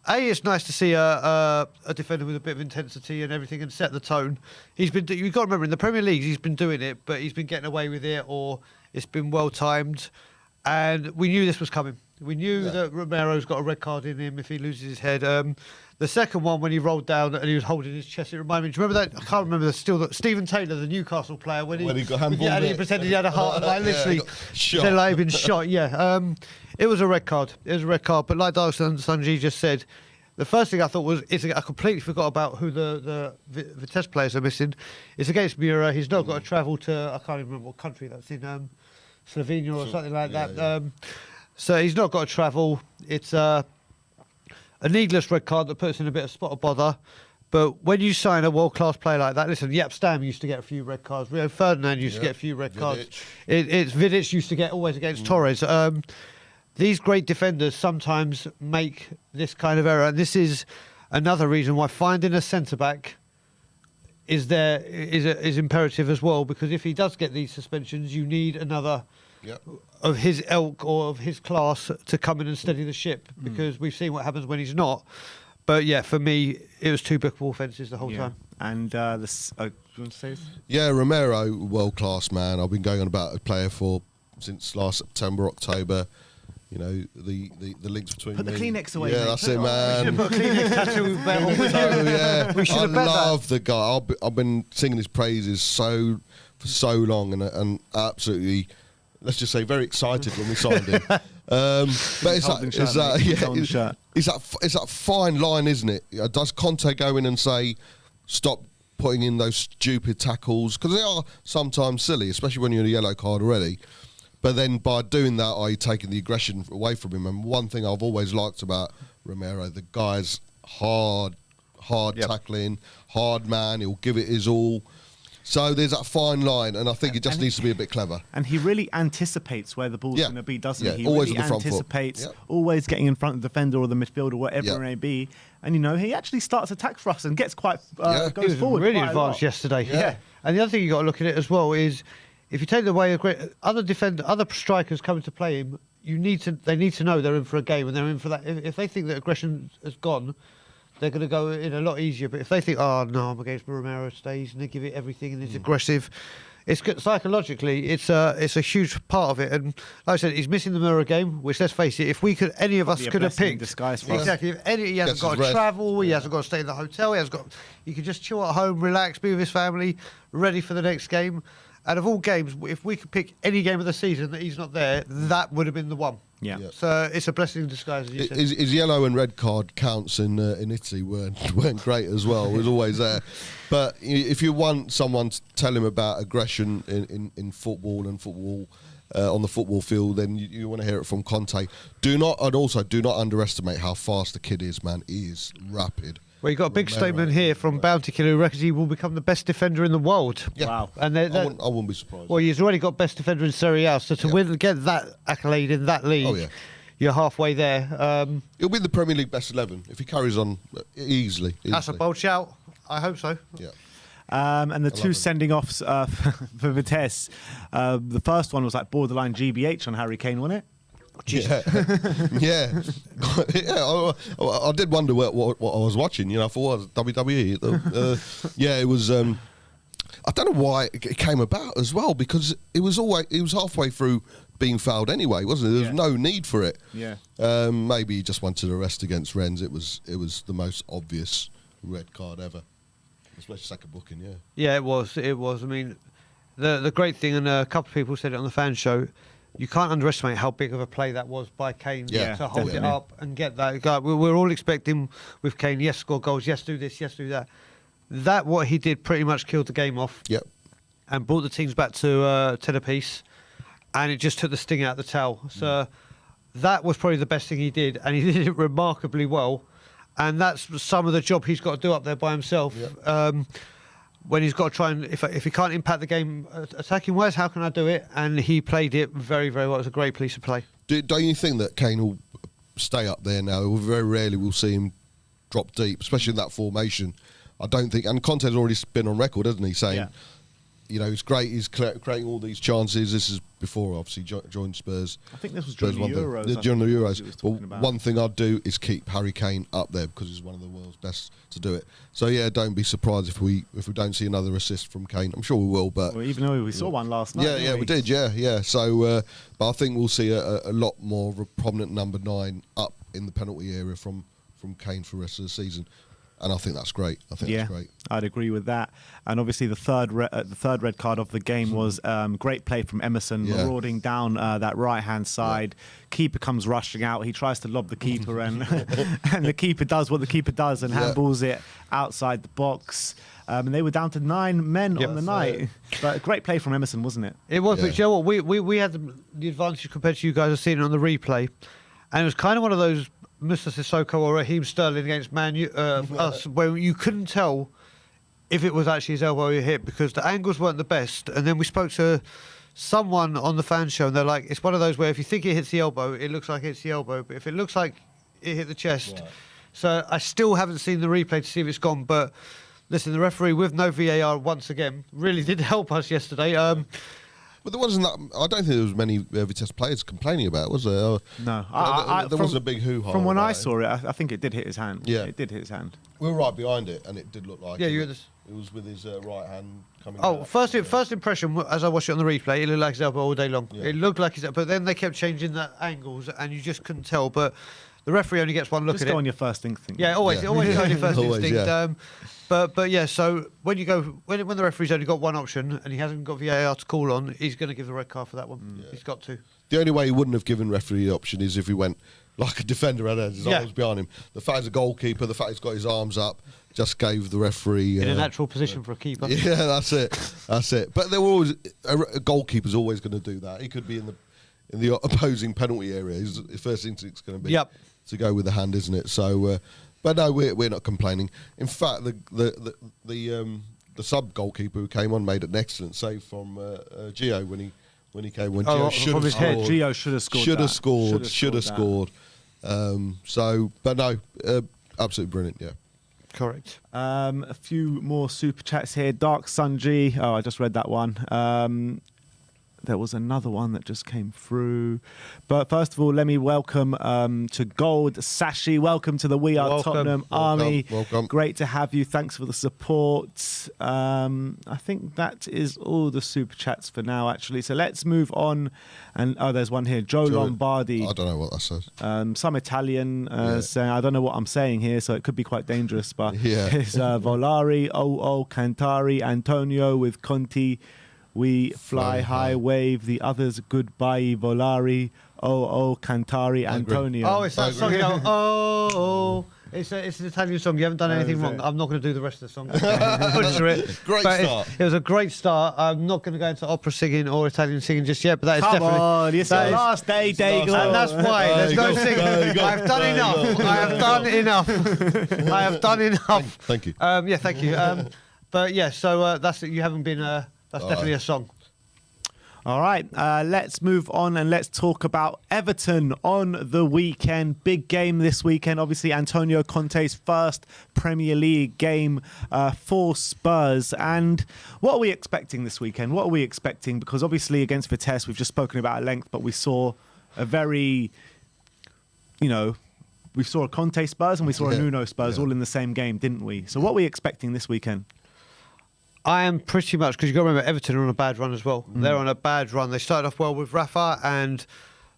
It's nice to see a defender with a bit of intensity and everything and set the tone. You've got to remember, in the Premier League, he's been doing it, but he's been getting away with it, or it's been well-timed. And we knew this was coming. We knew that Romero's got a red card in him if he loses his head. The second one, when he rolled down and he was holding his chest, it reminded me. Do you remember that? I can't remember Stephen Taylor, the Newcastle player, when he got handballed. Yeah, and he pretended he had a heart, like literally, said like he'd been shot. Yeah, it was a red card. It was a red card. But like Dark Sanji just said, the first thing I thought was, I completely forgot about who the Vitesse players are missing. It's against Mura. He's not got to travel to, I can't even remember what country that's in, Slovenia or something like that. So he's not got to travel. It's a needless red card that puts in a bit of spot of bother. But when you sign a world-class player like that, listen, Jaap Stam used to get a few red cards. Rio Ferdinand used to get a few red cards. Vidic used to get always against Torres. These great defenders sometimes make this kind of error. And this is another reason why finding a centre-back is imperative as well. Because if he does get these suspensions, you need another of his ilk or of his class to come in and steady the ship, because we've seen what happens when he's not. But yeah, for me, it was 2 bookable offences the whole time. And do you want to say this? Yeah, Romero, world class man. I've been going on about a player since last September, October. You know, the links between Put the Kleenex away. Yeah, mate. that's it, man. We should have put a Kleenex tattoo on with yeah, We should I have bet love the guy. I've been singing his praises for so long, and absolutely, let's just say, very excited when we signed him. But it's that fine line, isn't it? Does Conte go in and say, stop putting in those stupid tackles? Because they are sometimes silly, especially when you're in a yellow card already. But then by doing that, are you taking the aggression away from him? And one thing I've always liked about Romero, the guy's hard tackling, hard man. He'll give it his all. So there's that fine line, and I think he just needs to be a bit clever. And he really anticipates where the ball's going to be, doesn't he? He always really on the front anticipates, foot. always getting in front of the defender or the midfielder, whatever it may be. And, you know, he actually starts attack for us and gets quite, goes forward. Really quite advanced yesterday. Yeah. And the other thing you got to look at it as well is, if you take away other strikers coming to play him, they need to know they're in for a game, and they're in for that. If they think that aggression has gone, they're going to go in a lot easier. But if they think, oh no, I'm against Romero today, and they give it everything and it's aggressive, it's good. Psychologically, it's a huge part of it. And like I said, he's missing the Mirror game, which, let's face it, if we could, any of us could have picked. Exactly. If he hasn't got to travel, he hasn't got to stay in the hotel, he could just chill at home, relax, be with his family, ready for the next game. Out of all games, if we could pick any game of the season that he's not there, that would have been the one. Yeah. So it's a blessing in disguise, as you said. His yellow and red card counts in Italy weren't great as well. It was always there. But if you want someone to tell him about aggression in football and football on the football field, then you want to hear it from Conte. Also do not underestimate how fast the kid is, man. He is rapid. Well, you got a big statement here from Bounty Killer, who reckons he will become the best defender in the world. Yeah. Wow. And I wouldn't be surprised. Well, he's already got best defender in Serie A, so to get that accolade in that league, you're halfway there. He'll be the Premier League best 11 if he carries on easily. That's a bold shout. I hope so. Yeah. And the two sending offs for Vitesse. The first one was like borderline GBH on Harry Kane, wasn't it? Yeah, yeah. I did wonder what I was watching. You know, I thought it was WWE. Yeah, it was. I don't know why it came about as well, because it was halfway through being fouled anyway, wasn't it? There was no need for it. Yeah. Maybe he just wanted to rest against Rennes. It was the most obvious red card ever, especially second booking. Yeah. Yeah, it was. It was. I mean, the great thing, and a couple of people said it on the fan show. You can't underestimate how big of a play that was by Kane to hold it up and get that. Like, we're all expecting with Kane, yes, score goals, yes, do this, yes, do that. That, what he did, pretty much killed the game off. Yep. And brought the teams back to 10 apiece. And it just took the sting out of the towel. So that was probably the best thing he did. And he did it remarkably well. And that's some of the job he's got to do up there by himself. Yep. When he's got to try and, if he can't impact the game attacking wise, how can I do it? And he played it very, very well. It was a great piece of play. Don't you think that Kane will stay up there now? Very rarely we'll see him drop deep, especially in that formation. I don't think, and Conte's already been on record, hasn't he, saying, you know, it's great, he's creating all these chances. This is before, obviously, joined Spurs. I think this was during the Euros. During the Euros. Well, one thing I'd do is keep Harry Kane up there, because he's one of the world's best to do it. So, yeah, don't be surprised if we don't see another assist from Kane. I'm sure we will, but... Well, even though we saw one last night. Yeah, we did, yeah. So, but I think we'll see a lot more of a prominent number 9 up in the penalty area from Kane for the rest of the season. And I think that's great. That's great. I'd agree with that. And obviously, the third red card of the game was great play from Emerson, marauding down that right-hand side. Keeper comes rushing out. He tries to lob the keeper, and and the keeper does what the keeper does and handballs it outside the box. And they were down to 9 men on the night. But a great play from Emerson, wasn't it? It was. But you know what? We had the advantage compared to you guys. I've seen it on the replay, and it was kind of one of those Mr. Sissoko or Raheem Sterling against Man U, us, where you couldn't tell if it was actually his elbow or hit, because the angles weren't the best. And then we spoke to someone on the fan show, and they're like, it's one of those where if you think it hits the elbow, it looks like it hits the elbow, but if it looks like it hit the chest. Right. So I still haven't seen the replay to see if it's gone, but listen, the referee with no VAR once again really did help us yesterday. But there wasn't that. I don't think there was many Vitesse players complaining about it, was there? No. There wasn't a big hoo-ha. From when I saw it, I think it did hit his hand. Yeah. It did hit his hand. We were right behind it, and it did look like it was with his right hand coming out. First impression, as I watched it on the replay, it looked like his elbow all day long. Yeah. It looked like his elbow, but then they kept changing the angles, and you just couldn't tell. But the referee only gets one look at it. Just go on your first instinct. Yeah, always go on your first instinct. Yeah. But yeah, so when the referee's only got one option and he hasn't got VAR to call on, he's going to give the red card for that one. Yeah. He's got to. The only way he wouldn't have given referee the option is if he went like a defender and had his arms behind him. The fact he's a goalkeeper, the fact he's got his arms up, just gave the referee in a natural position for a keeper. Yeah, that's it. But there were always a goalkeeper's always going to do that. He could be in the opposing penalty area. His first instinct's going to be to go with the hand, isn't it? So. But no, we're not complaining. In fact, the sub goalkeeper who came on made an excellent save from Gio when he came on. Gio should have scored. Gio should have scored. So, but no, absolutely brilliant. Yeah. Correct. A few more super chats here. Dark Sunji. Oh, I just read that one. There was another one that just came through. But first of all, let me welcome to Gold Sashi. Welcome to the We Are Tottenham Army. Welcome. Great to have you. Thanks for the support. I think that is all the super chats for now, actually. So let's move on. And there's one here. Joe Lombardi. I don't know what that says. Some Italian saying, I don't know what I'm saying here, so it could be quite dangerous. But it's Volari, Cantari, Antonio with Conti. We fly high, wave, the others goodbye, Volari, Cantari, Antonio. Oh, it's that song, It's an Italian song. You haven't done anything wrong. I'm not going to do the rest of the song. Butcher it. Great start. It was a great start. I'm not going to go into opera singing or Italian singing just yet, but that is Come definitely... on, it's your last day, Dago. And that's why. There's no singing. I've done enough. I have done enough. I have done enough. Thank you. Yeah, thank you. But yeah, so that's it. You haven't been... that's definitely a song. All right, let's move on and let's talk about Everton on the weekend. Big game this weekend. Obviously, Antonio Conte's first Premier League game for Spurs. And what are we expecting this weekend? What are we expecting? Because obviously against Vitesse, we've just spoken about at length, but we saw a very, we saw a Conte Spurs and we saw a Nuno Spurs all in the same game, didn't we? So what are we expecting this weekend? I am pretty much, because you've got to remember, Everton are on a bad run as well. They're on a bad run. They started off well with Rafa, and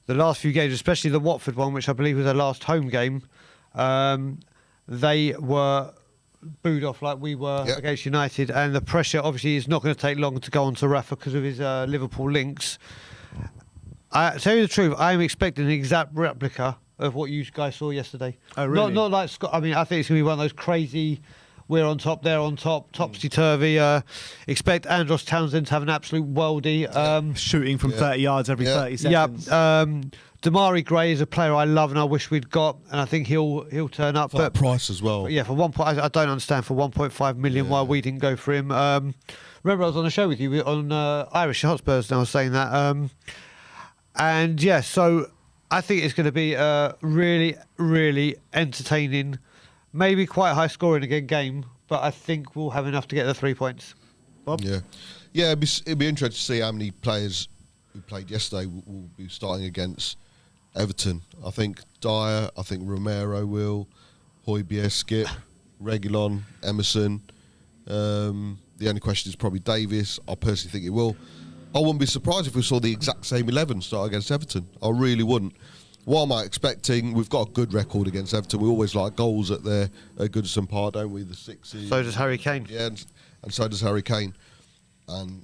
the last few games, especially the Watford one, which I believe was their last home game, they were booed off like we were against United, and the pressure obviously is not going to take long to go on to Rafa because of his Liverpool links. I tell you the truth, I am expecting an exact replica of what you guys saw yesterday. Oh, really? Not like Scott. I mean, I think it's going to be one of those crazy... We're on top, they're on top, topsy-turvy. Expect Andros Townsend to have an absolute worldie. Shooting from 30 yards every 30 seconds. Yeah. Damari Gray is a player I love and I wish we'd got, and I think he'll turn up. For that price as well. But yeah, for I don't understand for 1.5 million why we didn't go for him. Remember, I was on a show with you on Irish Hotspurs, and I was saying that. And yeah, so I think it's going to be a really, really entertaining. Maybe quite high scoring again game, but I think we'll have enough to get the 3 points. Bob? Yeah, it'd be interesting to see how many players who played yesterday will be starting against Everton. I think Dyer, I think Romero will, Højbjerg, Skip, Reguilon, Emerson. The only question is probably Davis. I personally think it will. I wouldn't be surprised if we saw the exact same 11 start against Everton. I really wouldn't. What am I expecting? We've got a good record against Everton. We always like goals at Goodison Park, don't we? The sixes. So does Harry Kane. Yeah, and so does Harry Kane. And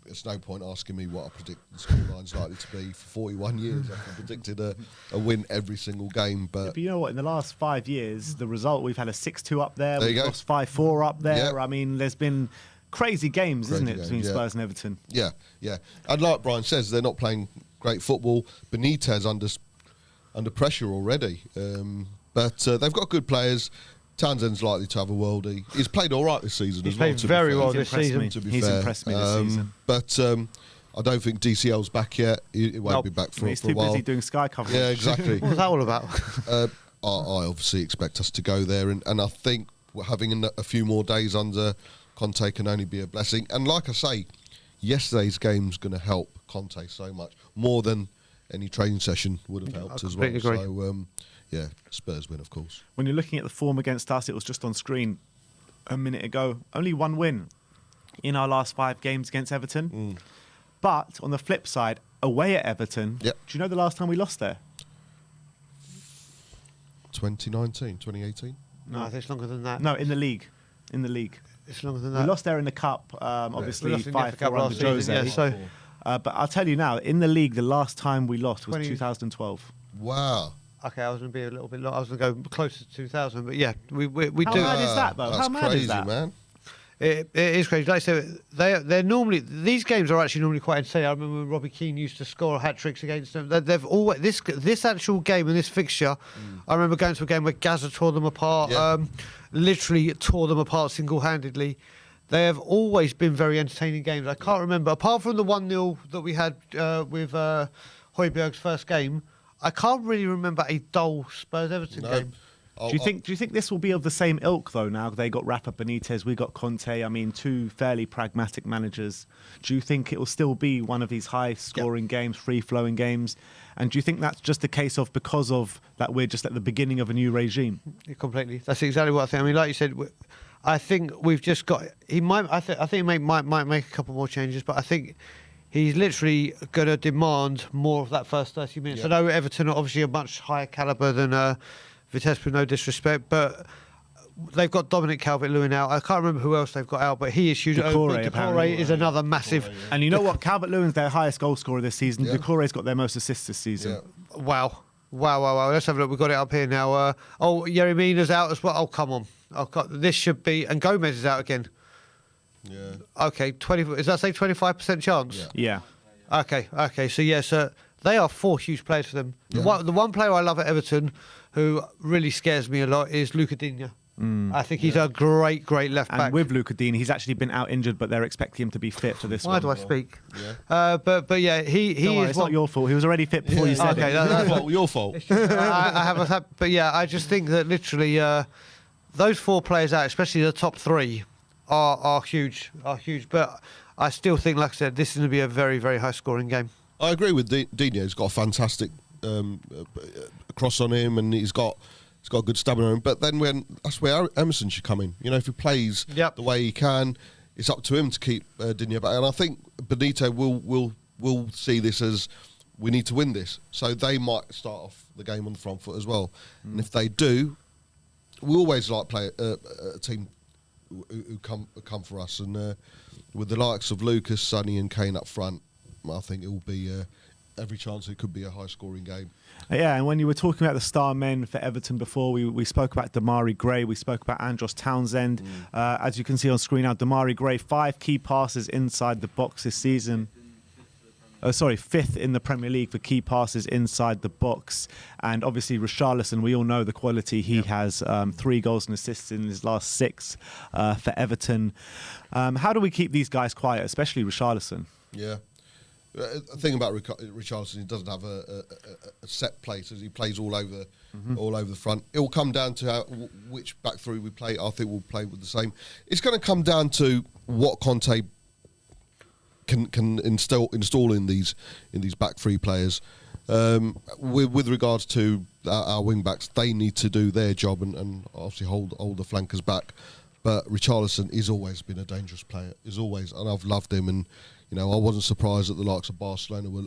it's no point asking me what I predict the scoreline's likely to be. For 41 years, I've predicted a win every single game. But you know what? In the last 5 years, the result, we've had a 6-2 up there. There We've you go. lost 5-4 up there. Yeah. I mean, there's been crazy games, isn't it, between yeah. Spurs and Everton? Yeah. And like Brian says, they're not playing great football. Benitez under pressure already. But they've got good players. Townsend's likely to have a worldie. He's played all right this season He's as well. played very well this season. He's impressed me this season. But I don't think DCL's back yet. He won't be back for He's a while. too busy doing Sky coverage. Yeah, exactly. What was that all about? I obviously expect us to go there, and I think having a few more days under Conte can only be a blessing. And like I say, yesterday's game's going to help Conte so much, more than any training session would have helped as well. Agree. So, Spurs win, of course. When you're looking at the form against us, it was just on screen a minute ago. Only one win in our last 5 games against Everton. But on the flip side, away at Everton, do you know the last time we lost there? 2019, 2018? No, I think it's longer than that. No, in the league. It's longer than that. We lost there in the Cup, obviously We lost in the FA Cup 5-4 last under Jose. season, yeah, so- But I'll tell you now, in the league, the last time we lost was 2012. Wow. Okay, I was going to be a little bit long. I was going to go closer to 2000, but yeah, we How do. mad is that, though? That's How mad crazy, is that? man. It is crazy. Like I said, they're normally, these games are actually normally quite insane. I remember when Robbie Keane used to score hat tricks against them. They've always this actual game and this fixture. I remember going to a game where Gaza tore them apart. Yeah. Literally tore them apart single-handedly. They have always been very entertaining games. I can't remember, apart from the 1-0 that we had with Højbjerg's first game, I can't really remember a dull Spurs-Everton game. Do you think this will be of the same ilk, though, now they got Rafa Benitez, we got Conte, I mean, 2 fairly pragmatic managers. Do you think it will still be one of these high-scoring games, free-flowing games? And do you think that's just a case of because of that we're just at the beginning of a new regime? Yeah, completely. That's exactly what I think. I mean, like you said, I think we've just got... He might. I think he might make a couple more changes, but I think he's literally going to demand more of that first 30 minutes. Yeah. I know Everton are obviously a much higher calibre than Vitesse, with no disrespect, but they've got Dominic Calvert-Lewin out. I can't remember who else they've got out, but he is huge. Decore is another massive... And you know what? Calvert-Lewin's their highest goal scorer this season. Yeah. Decore's got their most assists this season. Yeah. Wow. Wow. Let's have a look. We've got it up here now. Yerry Mina's out as well. Oh, come on. This should be... And Gomez is out again. Yeah. Okay, 20. Does that say 25% chance? Yeah. Okay. So, yes, they are 4 huge players for them. Yeah. The one player I love at Everton who really scares me a lot is Luca Digne. I think he's a great left back. And with Luca Digne, he's actually been out injured, but they're expecting him to be fit for this one. Why do I speak? Yeah. But yeah, he Don't worry, is it's not your fault. He was already fit before you said Okay, it. that's Your fault. I have but yeah, I just think that literally those 4 players out, especially the top 3, are huge. But I still think, like I said, this is going to be a very, very high scoring game. I agree with Digne. He's got a fantastic cross on him, and he's got good stamina on him. But then that's where Emerson should come in. You know, if he plays the way he can, it's up to him to keep Digne back. And I think Benito will see this as we need to win this. So they might start off the game on the front foot as well. And if they do, we always like play a team who come for us. And with the likes of Lucas, Sonny, and Kane up front, I think it will be every chance it could be a high-scoring game. Yeah, and when you were talking about the star men for Everton before, we spoke about Damari Gray, we spoke about Andros Townsend. As you can see on screen now, Damari Gray, 5 key passes inside the box this season. 5th in the Premier League for key passes inside the box. And obviously Richarlison, we all know the quality he has. 3 goals and assists in his last 6 for Everton. How do we keep these guys quiet, especially Richarlison? Yeah. The thing about Richarlison, he doesn't have a set place as he plays all over the front. It will come down to which back three we play. I think we'll play with the same. It's going to come down to what Conte can install in these back three players. With regards to our wing backs, they need to do their job and obviously hold the flankers back. But Richarlison has always been a dangerous player. Is always, and I've loved him. And you know, I wasn't surprised that the likes of Barcelona were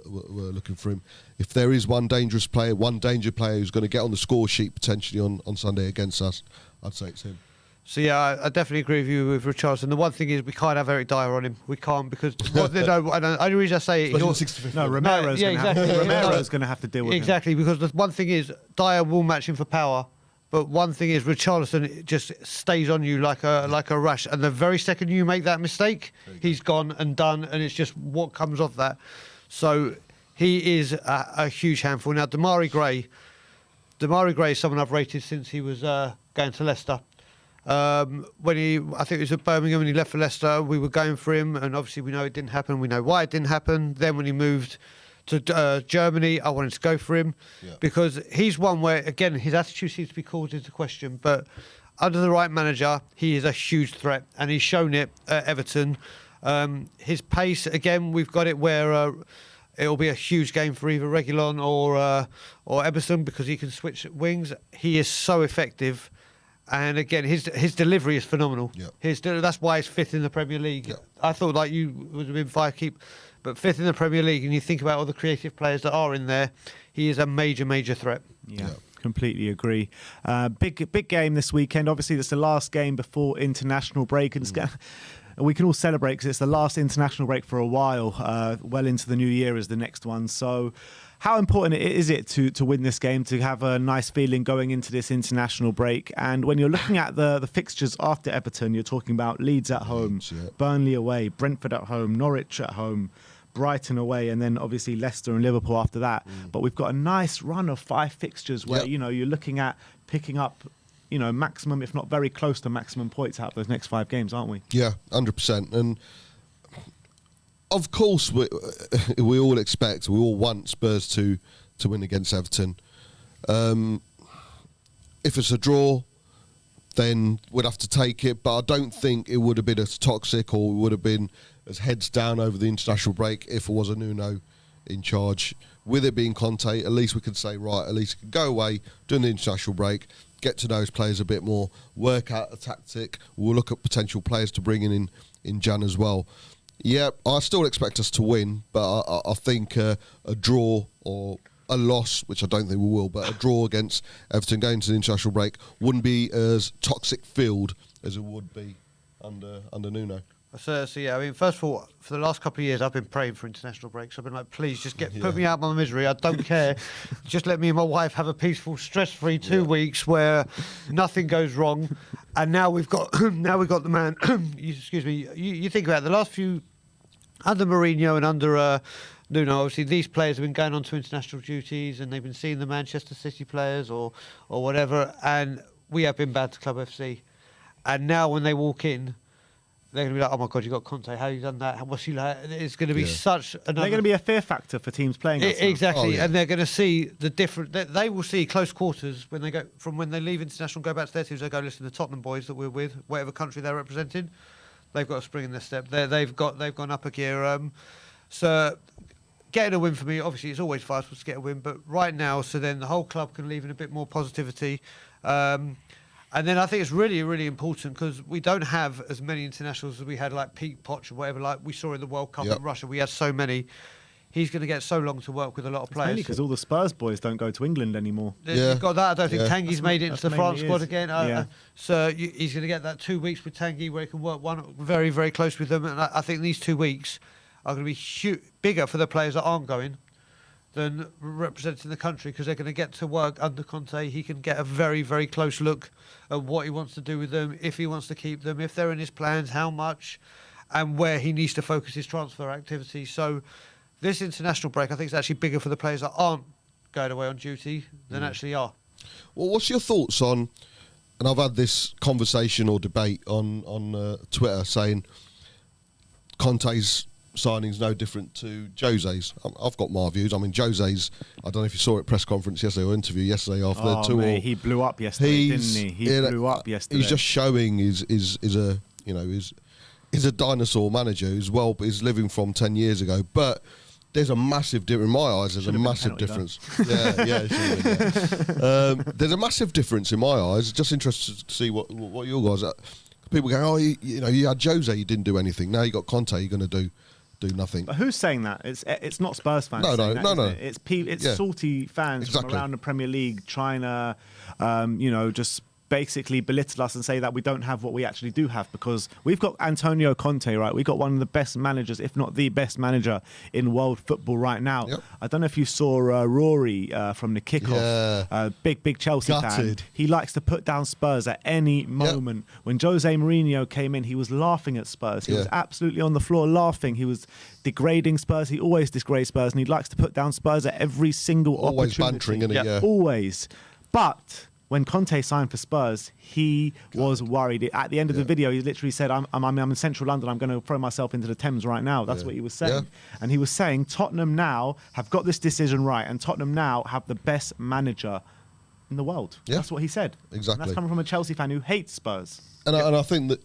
looking for him. If there is one danger player who's going to get on the score sheet potentially on Sunday against us, I'd say it's him. So yeah, I definitely agree with you with Richarlison. The one thing is we can't have Eric Dyer on him. We can't because the only reason I say it, Romero's going to have to deal with him. Exactly, because the one thing is Dyer will match him for power, but one thing is Richarlison just stays on you like a rush, and the very second you make that mistake, he's gone and done, and it's just what comes off that. So he is a huge handful. Now Damari Gray is someone I've rated since he was going to Leicester. I think it was at Birmingham when he left for Leicester, we were going for him, and obviously we know it didn't happen. We know why it didn't happen. Then when he moved to Germany, I wanted to go for him because he's one where, again, his attitude seems to be called into question, but under the right manager, he is a huge threat, and he's shown it at Everton. His pace, again, we've got it where it'll be a huge game for either Reguilon or Emerson because he can switch wings. He is so effective. And again, his delivery is phenomenal. Yeah. That's why he's 5th in the Premier League. Yeah. I thought like you would have been 5 but 5th in the Premier League. And you think about all the creative players that are in there, he is a major threat. Yeah. Completely agree. Big game this weekend. Obviously, it's the last game before international break, and we can all celebrate because it's the last international break for a while. Well into the new year is the next one. So, how important is it to win this game, to have a nice feeling going into this international break? And when you're looking at the fixtures after Everton, you're talking about Leeds at home, Burnley away, Brentford at home, Norwich at home, Brighton away, and then obviously Leicester and Liverpool after that. But we've got a nice run of 5 fixtures where you're looking at picking up maximum, if not very close to maximum points out of those next 5 games, aren't we? Yeah, 100%. And of course, we all expect, we all want Spurs to win against Everton. If it's a draw, then we'd have to take it. But I don't think it would have been as toxic or would have been as heads down over the international break if it was a Nuno in charge. With it being Conte, at least we could say, right, at least go away during the international break, get to know his players a bit more, work out a tactic. We'll look at potential players to bring in Jan as well. Yeah, I still expect us to win, but I think a draw or a loss, which I don't think we will, but a draw against Everton going to the international break wouldn't be as toxic filled as it would be under Nuno. So yeah, I mean, first of all, for the last couple of years, I've been praying for international breaks. I've been like, please, just put me out of my misery. I don't care. Just let me and my wife have a peaceful, stress-free 2 weeks where nothing goes wrong. And now we've got the man. Excuse me. You think about it, the last few under Mourinho and under Nuno. Obviously, these players have been going on to international duties and they've been seeing the Manchester City players or whatever. And we have been bad to Club FC. And now when they walk in, they're going to be like, oh my God, you got Conte. How you done that? What's he like? It's going to be such another... They're going to be a fear factor for teams playing us. Exactly. And they're going to see the different... They will see close quarters when they go... From when they leave international and go back to their teams, they go, listen, the Tottenham boys that we're with, whatever country they're representing, they've got a spring in their step. They've gone up a gear. So getting a win for me, obviously it's always fast to get a win, but right now, so then the whole club can leave in a bit more positivity. And then I think it's really, really important because we don't have as many internationals as we had, like Pete Poch or whatever, like we saw in the World Cup in Russia. We had so many. He's going to get so long to work with a lot of players. Mainly because all the Spurs boys don't go to England anymore. You've got that. I don't think Tanguy's made it into the France squad is. again. So he's going to get that 2 weeks with Tanguy where he can work very, very close with them. And I think these 2 weeks are going to be bigger for the players that aren't going than representing the country because they're going to get to work under Conte. He can get a very, very close look at what he wants to do with them, if he wants to keep them, if they're in his plans, how much, and where he needs to focus his transfer activity. So this international break, I think, is actually bigger for the players that aren't going away on duty than actually are. Well, what's your thoughts on, and I've had this conversation or debate on Twitter saying Conte's signing's no different to Jose's. I've got my views. I mean, Jose's, I don't know if you saw it press conference yesterday or interview yesterday after the tour. Mate, he blew up yesterday, didn't he? He blew up yesterday. He's just showing is a dinosaur manager who's living from 10 years ago, but there's a massive difference in my eyes. There's a massive difference. There's a massive difference in my eyes. Just interested to see what your guys are. People go, you had Jose, you didn't do anything. Now you got Conte, you're going to do nothing. But who's saying that? It's not Spurs fans. No. It's salty fans from around the Premier League trying to, just basically belittle us and say that we don't have what we actually do have because we've got Antonio Conte, right? We've got one of the best managers, if not the best manager in world football right now. Yep. I don't know if you saw Rory from the kickoff, big Chelsea fan. He likes to put down Spurs at any moment. Yep. When Jose Mourinho came in, he was laughing at Spurs. He was absolutely on the floor laughing. He was degrading Spurs. He always disgraced Spurs, and he likes to put down Spurs at every single opportunity. Always bantering, isn't he? Always. But when Conte signed for Spurs, he was worried. At the end of the video, he literally said, I'm in central London. I'm going to throw myself into the Thames right now. That's what he was saying. And he was saying Tottenham now have got this decision right, and Tottenham now have the best manager in the world. That's what he said. Exactly. And that's coming from a Chelsea fan who hates Spurs. And I think that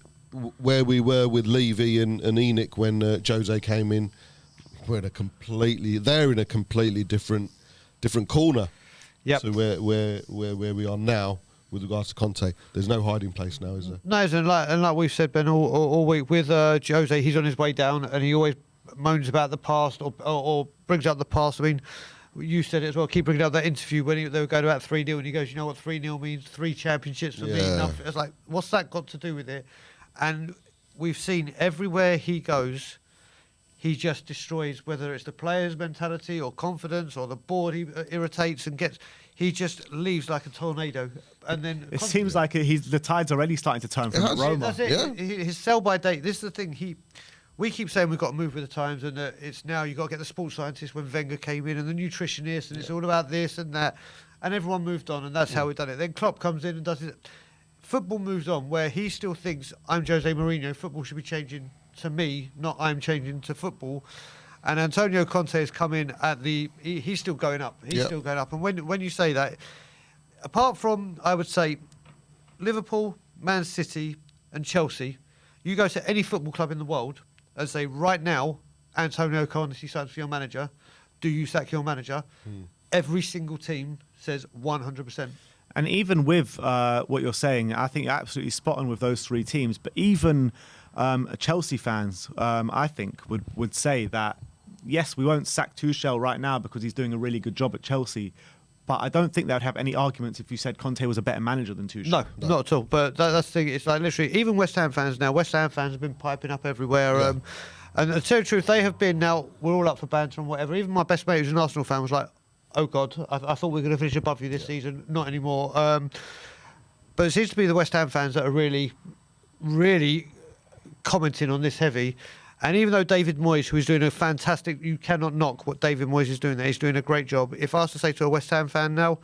where we were with Levy and Enoch when Jose came in, they're in a completely different corner. Yep. So where we are now with regards to Conte, there's no hiding place now, is there? No, and like we've said, Ben, all week with Jose, he's on his way down, and he always moans about the past or brings up the past. I mean, you said it as well. Keep bringing up that interview when they were going about 3-0, and he goes, "You know what 3-0 means? 3 championships for me." It's like, what's that got to do with it? And we've seen everywhere he goes, he just destroys, whether it's the players' mentality or confidence or the board. He irritates and he just leaves like a tornado. And then it seems like the tide's already starting to turn from Roma. That's it. Yeah. His sell-by date. This is the thing. We keep saying we've got to move with the times, and it's now you've got to get the sports scientists when Wenger came in, and the nutritionists, and it's all about this and that. And everyone moved on, and that's how we've done it. Then Klopp comes in and does it. Football moves on, where he still thinks, I'm Jose Mourinho, football should be changing to me, not I'm changing to football. And Antonio Conte has come in he's still going up. He's still going up. And when you say that, apart from, I would say, Liverpool, Man City and Chelsea, you go to any football club in the world and say, right now, Antonio Conte signs for your manager, do you sack your manager? Every single team says 100%. And even with what you're saying, I think you're absolutely spot on with those 3 teams. But even Chelsea fans, I think, would say that, yes, we won't sack Tuchel right now because he's doing a really good job at Chelsea. But I don't think they would have any arguments if you said Conte was a better manager than Tuchel. No, not at all. But that's the thing. It's like literally, even West Ham fans now. West Ham fans have been piping up everywhere. Yeah. And to tell you the truth, they have been now. We're all up for banter and whatever. Even my best mate, who's an Arsenal fan, was like, "Oh God, I thought we were going to finish above you this season. Not anymore." But it seems to be the West Ham fans that are really, really commenting on this heavy. And even though David Moyes, who is doing a fantastic, you cannot knock what David Moyes is doing there. He's doing a great job. If I was to say to a West Ham fan now,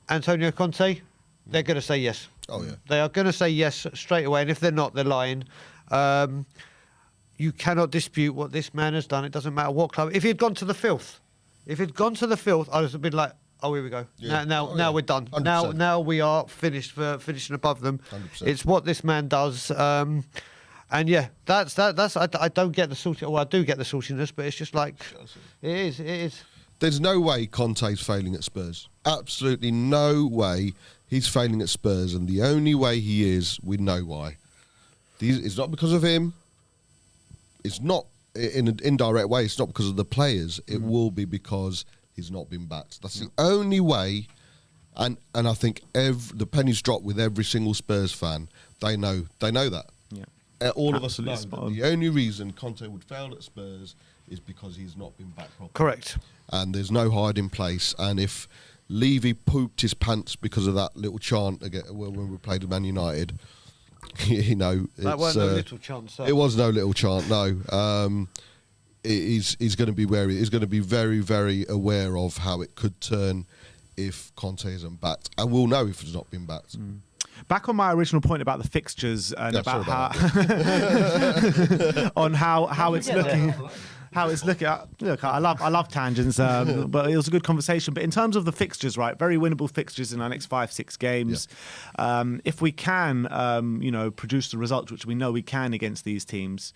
Antonio Conte, they're going to say yes. Oh, yeah. They are going to say yes straight away. And if they're not, they're lying. You cannot dispute what this man has done. It doesn't matter what club. If he had gone to the filth, I'd have been like, oh, here we go. Yeah. Now we're done. 100%. Now we are finished for finishing above them. 100%. It's what this man does. And yeah, that's. I don't get the salty. Well, I do get the saltiness, but it's just like it is. There's no way Conte's failing at Spurs. Absolutely no way he's failing at Spurs, and the only way he is, we know why. It's not because of him. It's not in an indirect way. It's not because of the players. It will be because he's not been backed. That's the only way. And I think the pennies drop with every single Spurs fan. They know that. Yeah. All of Absolutely us spot know on. that the only reason Conte would fail at Spurs is because he's not been back properly. Correct. And there's no hiding place. And if Levy pooped his pants because of that little chant again when we played with Man United, That weren't no little chance. it was no little chant. No, he's going to be wary. He's going to be very, very aware of how it could turn if Conte isn't backed, and we'll know if it's not been backed. Back on my original point about the fixtures and Yeah, about sorry how on how it's looking. How it's looking. Look, I love tangents, but it was a good conversation. But in terms of the fixtures, right, very winnable fixtures in our next 5-6 games. If we can, produce the results which we know we can against these teams,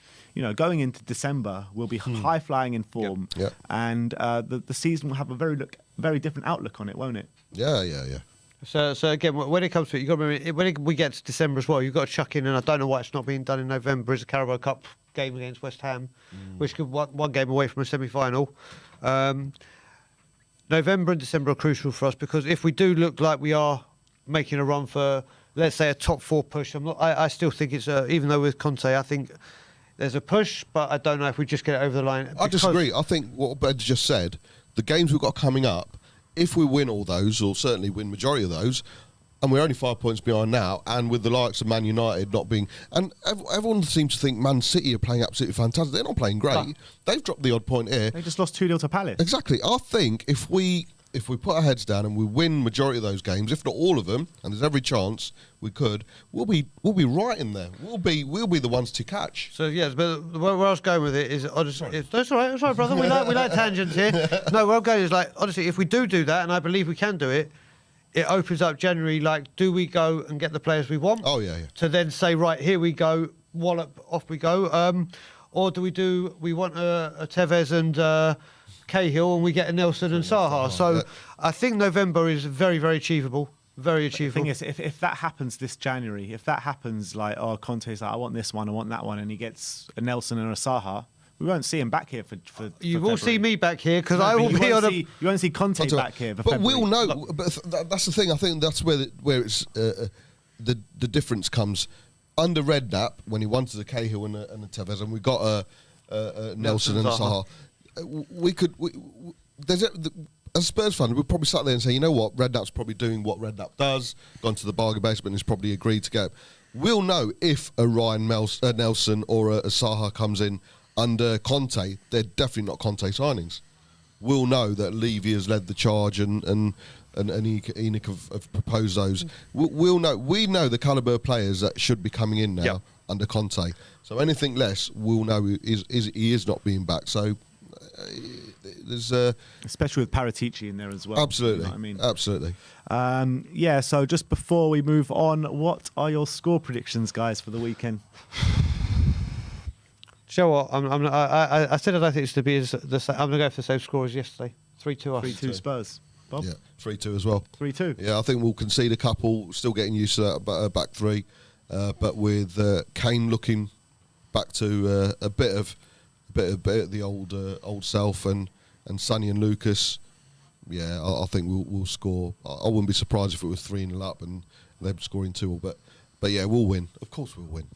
going into December, we'll be high flying in form, Yeah. and the season will have a very different outlook on it, won't it? Yeah. So again, when it comes to it, you've got to remember, when we get to December as well, you've got to chuck in, and I don't know why it's not being done in November, is a Carabao Cup game against West Ham, which could one game away from a semi-final. November and December are crucial for us, because if we do look like we are making a run for, let's say, a top 4 push, I still think it's even though with Conte, I think there's a push, but I don't know if we just get it over the line. I disagree. I think what Ben just said, the games we've got coming up, if we win all those, or certainly win majority of those, and we're only 5 points behind now, and with the likes of Man United not being... And everyone seems to think Man City are playing absolutely fantastic. They're not playing great. But They've dropped the odd point here. They just lost 2-0 to Palace. Exactly. I think if we put our heads down and we win majority of those games, if not all of them, and there's every chance we could, we'll be right in there. We'll be the ones to catch. So yes, but where I was going with it is, honestly, that's all right, brother. We like tangents here. No, where I'm going is like, honestly, if we do that, and I believe we can do it, it opens up January. Like, do we go and get the players we want? Oh yeah. To then say, right, here we go, wallop, off we go. Or do we want a Tevez and Cahill, and we get a Nelson and Saha? So I think November is very, very achievable. Very achievable. The thing is, if that happens this January, if that happens, like, Conte's like, I want this one, I want that one, and he gets a Nelson and a Saha, we won't see him back here for You will see me back here, because No, I but will you be won't on see, You won't see Conte back here for But February. we'll know. But that's the thing. I think that's where it's the difference comes. Under Redknapp, when he wanted a Cahill and a Tevez, and we got a Nelson and Saha, as a Spurs fan, we'd probably sat there and say, you know what, Redknapp's probably doing what Redknapp does, gone to the bargain basement and has probably agreed to go. We'll know if a Ryan Nelson or a Saha comes in under Conte. They're definitely not Conte signings. We'll know that Levy has led the charge and Enoch have proposed those. We'll know. We know the calibre of players that should be coming in now under Conte. So anything less, we'll know he is not being back. So there's especially with Paratici in there as well. Absolutely, you know what I mean, absolutely. So just before we move on, what are your score predictions, guys, for the weekend? Do you know what? I said I don't think it's to be the same. I'm going to go for the same score as yesterday. 3-2 us. 3-2 Spurs. Bob? Yeah, 3-2 as well. 3-2. Yeah, I think we'll concede a couple. Still getting used to that back three, but with Kane looking back to a bit of the old self, and Sonny and Lucas yeah, I think we'll score. I wouldn't be surprised if it was 3-0 up and them scoring 2. But yeah, we'll win. Of course, we'll win.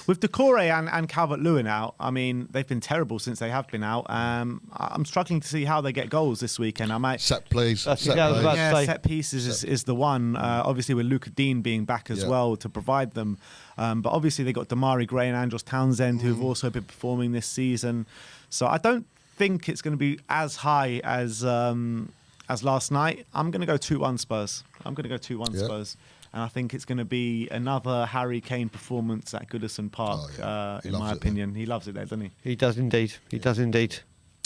With Decore and Calvert-Lewin out, I mean, they've been terrible since they have been out. I'm struggling to see how they get goals this weekend. I might Set plays. That's Set what I was plays. about to yeah, say. set pieces is the one. Obviously, with Luca Dean being back as well to provide them. But obviously, they got Damari Gray and Andros Townsend, who've also been performing this season. So I don't think it's going to be as high as last night. I'm going to go 2-1 Spurs. Spurs. And I think it's going to be another Harry Kane performance at Goodison Park, in my opinion. He loves it there, doesn't he? He does indeed. He does indeed.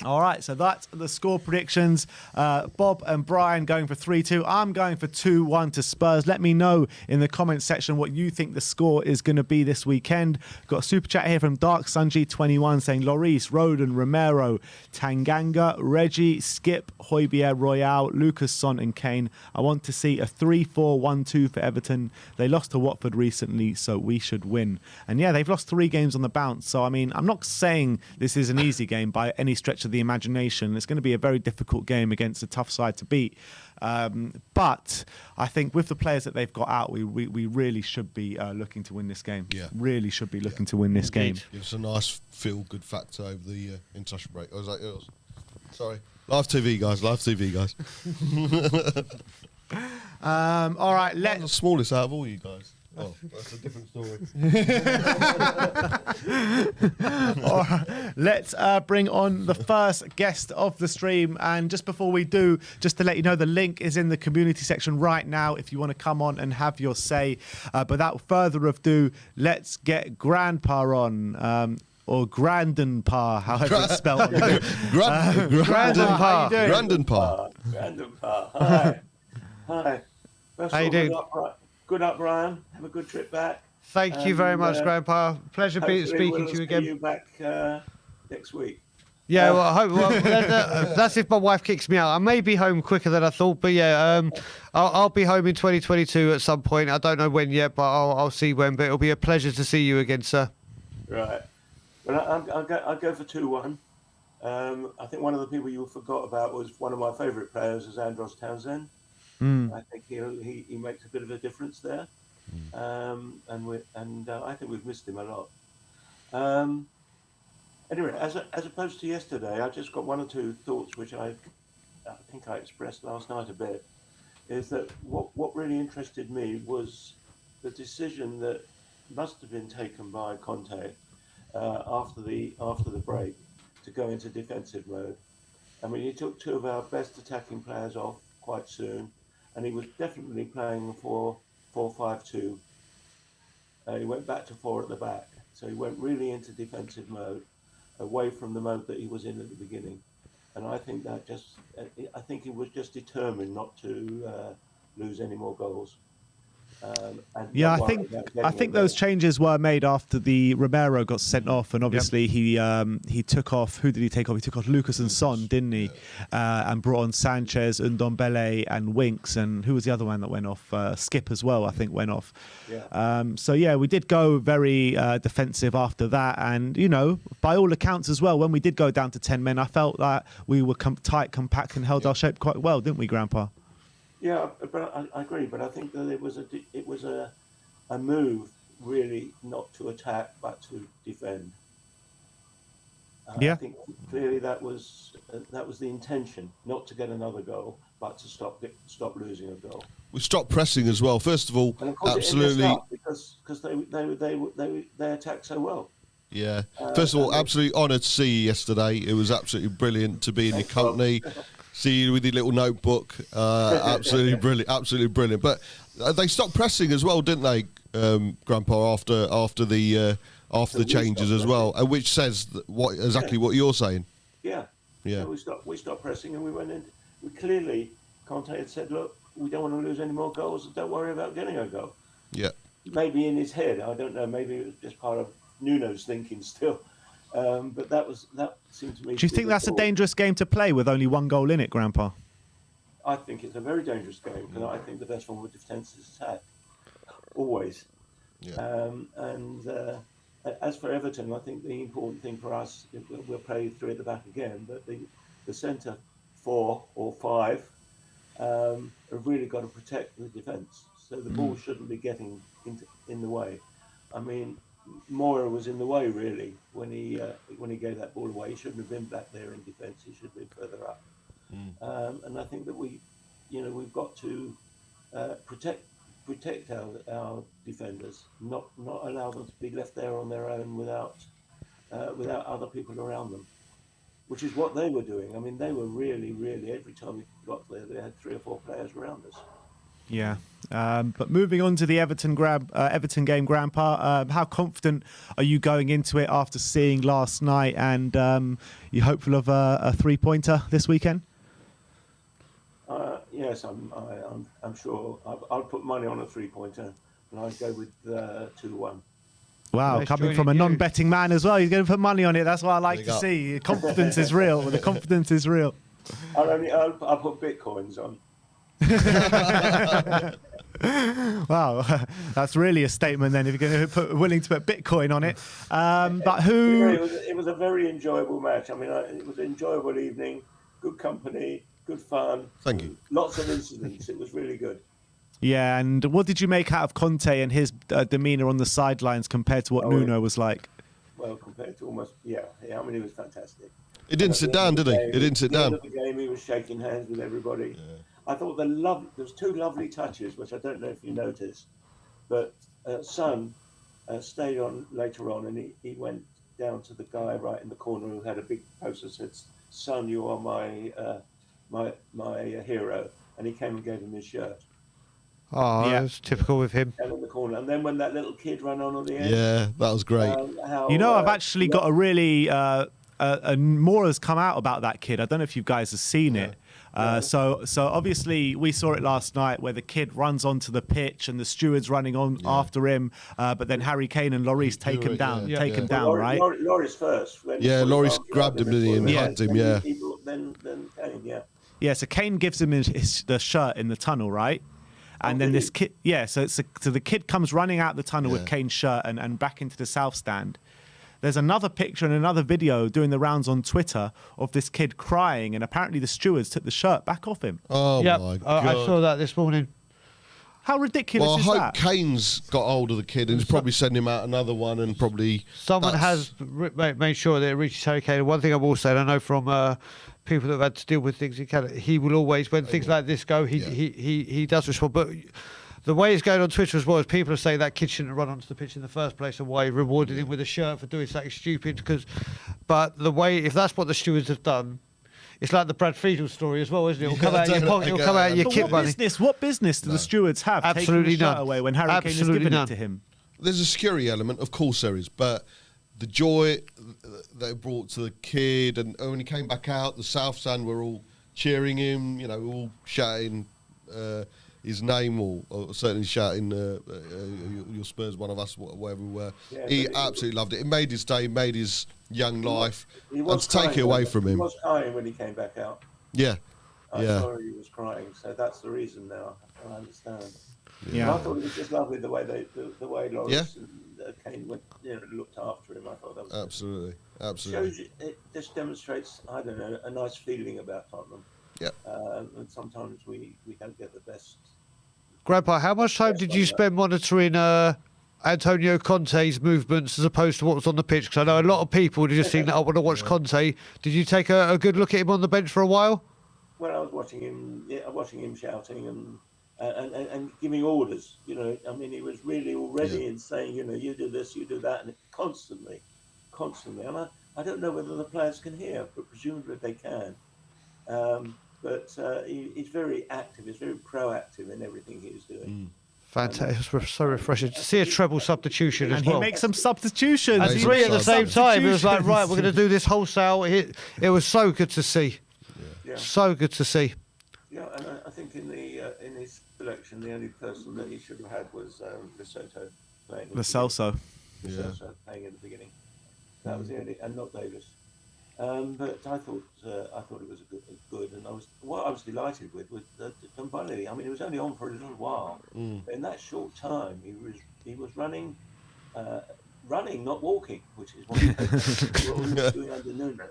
All right, so that's the score predictions. Bob and Brian going for 3-2. I'm going for 2-1 to Spurs. Let me know in the comments section what you think the score is going to be this weekend. Got a super chat here from Dark Sunji21 saying Lloris, Roden, Romero, Tanganga, Reggie, Skip, Højbjerg, Royale, Lucas, Son and Kane. I want to see a 3-4-1-2 for Everton. They lost to Watford recently, so we should win. And yeah, they've lost 3 games on the bounce. So, I mean, I'm not saying this is an easy game by any stretch of the imagination. It's going to be a very difficult game against a tough side to beat. But I think with the players that they've got out, we really should be looking to win this game. Yeah. Really should be looking to win this game. It's a nice feel-good factor over the international break. Or is that yours? Sorry. Live TV, guys. All right, I'm the smallest out of all you guys. Oh, that's a different story. All right, let's bring on the first guest of the stream. And just before we do, just to let you know, the link is in the community section right now if you want to come on and have your say. But without further ado, let's get Grandpa on. Or Grandonpa, however it's spelled. Grandonpa. how you doing? Grandonpa. Grandonpa. Hi. Hi. First How you of all, doing? Good up, Brian. Have a good trip back. Thank you very And, much, Grandpa. Pleasure Hopefully speaking we'll to you see again. you back next week. Yeah, well, I hope, that's if my wife kicks me out. I may be home quicker than I thought, but yeah, I'll be home in 2022 at some point. I don't know when yet, but I'll see when. But it'll be a pleasure to see you again, sir. Right. Well, I'll go for 2-1. I think one of the people you forgot about was one of my favourite players is Andros Townsend. I think he makes a bit of a difference there, and I think we've missed him a lot. Anyway, as opposed to yesterday, I just got 1 or 2 thoughts which I think I expressed last night a bit. Is that what really interested me was the decision that must have been taken by Conte after the break to go into defensive mode. I mean, he took 2 of our best attacking players off quite soon, and he was definitely playing 4-4-5-2. He went back to 4 at the back, so he went really into defensive mode, away from the mode that he was in at the beginning. And I think I think he was just determined not to lose any more goals. Yeah, I think those changes were made after the Romero got sent off, and obviously he took off. Who did he take off? He took off Lucas and Son, didn't he? And brought on Sanchez, Ndombele, and Winks. And who was the other one that went off? Skip as well, I think, went off. Yeah. So yeah, we did go very defensive after that, and you know, by all accounts as well, when we did go down to 10 men, I felt that we were tight, compact, and held our shape quite well, didn't we, Grandpa? Yeah, but I agree. But I think that it was a move really not to attack but to defend. Yeah. I think clearly that was the intention, not to get another goal, but to stop losing a goal. We stopped pressing as well. First of all, And of course absolutely. it because they attacked so well. Yeah. First of all, absolutely honoured to see you yesterday. It was absolutely brilliant to be in your company. See you with your little notebook. Absolutely brilliant. Absolutely brilliant. But they stopped pressing as well, didn't they, Grandpa? After the changes as well, which says what you're saying. Yeah. Yeah. So we stopped pressing, and we went in. We clearly, Conte had said, "Look, we don't want to lose any more goals. Don't worry about getting a goal." Yeah. Maybe in his head, I don't know. Maybe it was just part of Nuno's thinking still. But that seemed to me. Do you think that's a dangerous game to play with only 1 goal in it, Grandpa? I think it's a very dangerous game because I think the best form of defence is attack, always. Yeah. As for Everton, I think the important thing for us, we'll play 3 at the back again, but the centre 4 or 5 have really got to protect the defence. So the ball shouldn't be getting in the way. I mean, Moira was in the way really when he gave that ball away. He shouldn't have been back there in defence. He should have been further up. And I think that we've got to protect our defenders, not allow them to be left there on their own without other people around them, which is what they were doing. I mean, they were really every time we got there, they had 3 or 4 players around us. Yeah. But moving on to the Everton game, Grandpa, how confident are you going into it after seeing last night, and you hopeful of a 3-pointer this weekend? Yes, I'm sure. I'll put money on a 3-pointer, and I'd go with 2-1. Wow, Nice coming joining from a you. non-betting man as well, he's going to put money on it. That's what I like to see. Confidence is real. The confidence is real. I'll put bitcoins on. Wow, that's really a statement then. If you're going to willing to put Bitcoin on it, but who? It was a very enjoyable match. I mean, it was an enjoyable evening, good company, good fun. Thank you. Lots of incidents. It was really good. Yeah, and what did you make out of Conte and his demeanour on the sidelines compared to what Nuno was like? Well, compared to almost, I mean, he was fantastic. He didn't sit down, did he? He didn't sit down. At the end of the game, he was shaking hands with everybody. Yeah. I thought there was 2 lovely touches, which I don't know if you noticed, but Son stayed on later on, and he went down to the guy right in the corner who had a big poster that said, "Son, you are my hero," and he came and gave him his shirt. Oh, Yeah. that's typical with him. Down in the corner, and then when that little kid ran on at the end, Yeah, that was great. I've actually got a really more has come out about that kid. I don't know if you guys have seen it. So obviously we saw it last night where the kid runs onto the pitch and the steward's running on after him, but then Harry Kane and Lloris take him down, right? Lloris first. Lloris grabbed him, didn't he, and hugged him, Then Kane, Yeah, so Kane gives him the shirt in the tunnel, right? And then this kid, so the kid comes running out the tunnel with Kane's shirt and back into the south stand. There's another picture and another video doing the rounds on Twitter of this kid crying, and apparently the stewards took the shirt back off him. Oh, Yep, my God. I saw that this morning. How ridiculous Well, I is hope that? Kane's got hold of the kid and he's probably sending him out another one, and probably Someone has made sure that it reaches Harry Kane. One thing I will say, and I know from people that have had to deal with things in Canada, he will always, when things like this go, he does respond. But the way it's going on Twitter as well is people are saying that kid shouldn't have run onto the pitch in the first place, and why he rewarded him with a shirt for doing something stupid. But the way, if that's what the stewards have done, it's like the Brad Friedel story as well, isn't it? It'll come out of your pocket, it'll come out of your kit money. What business do the stewards have Absolutely taking the shirt none. away when Harry Kane has Absolutely given none. it to him? There's a security element, of course there is, but the joy they brought to the kid, and when he came back out, the South Stand were all cheering him, all shouting his name, or certainly shouting "Your Spurs, one of us," whatever we were. Yeah, He but absolutely loved it. It made his day, made his young life, He and was to take it crying, away from He him. was crying when he came back out. Yeah, I yeah. saw he was crying, so that's the reason now. I understand. Yeah. I thought it was just lovely the way the way Lloris Yeah. and Kane went, looked after him. I thought that was Absolutely. shows it just demonstrates, I don't know, a nice feeling about Tottenham. Yeah. And sometimes we don't get the best. Grandpa, how much time did you spend monitoring Antonio Conte's movements as opposed to what was on the pitch? Because I know a lot of people are just thinking, I want to watch Conte. Did you take a good look at him on the bench for a while? When I was watching him shouting and giving orders, I mean, he was really already in saying, you do this, you do that, and constantly. And I don't know whether the players can hear, but presumably they can. But he's very active, he's very proactive in everything he's doing. Fantastic. It was so refreshing to see a treble substitution as And well. he makes some substitutions. And He three at the makes same time. It was like, substitutions. right, we're going to do this wholesale. It was so good to see. Yeah. So good to see. Yeah, and I think in his selection, the only person that he should have had was Lesotho playing. Lo Celso. Lesotho playing at the beginning. That was the only, and not Davis. But I thought it was a good, and what I was delighted with was Dombele. I mean, he was only on for a little while. But in that short time, he was running, not walking, which is what he was doing under Nuno.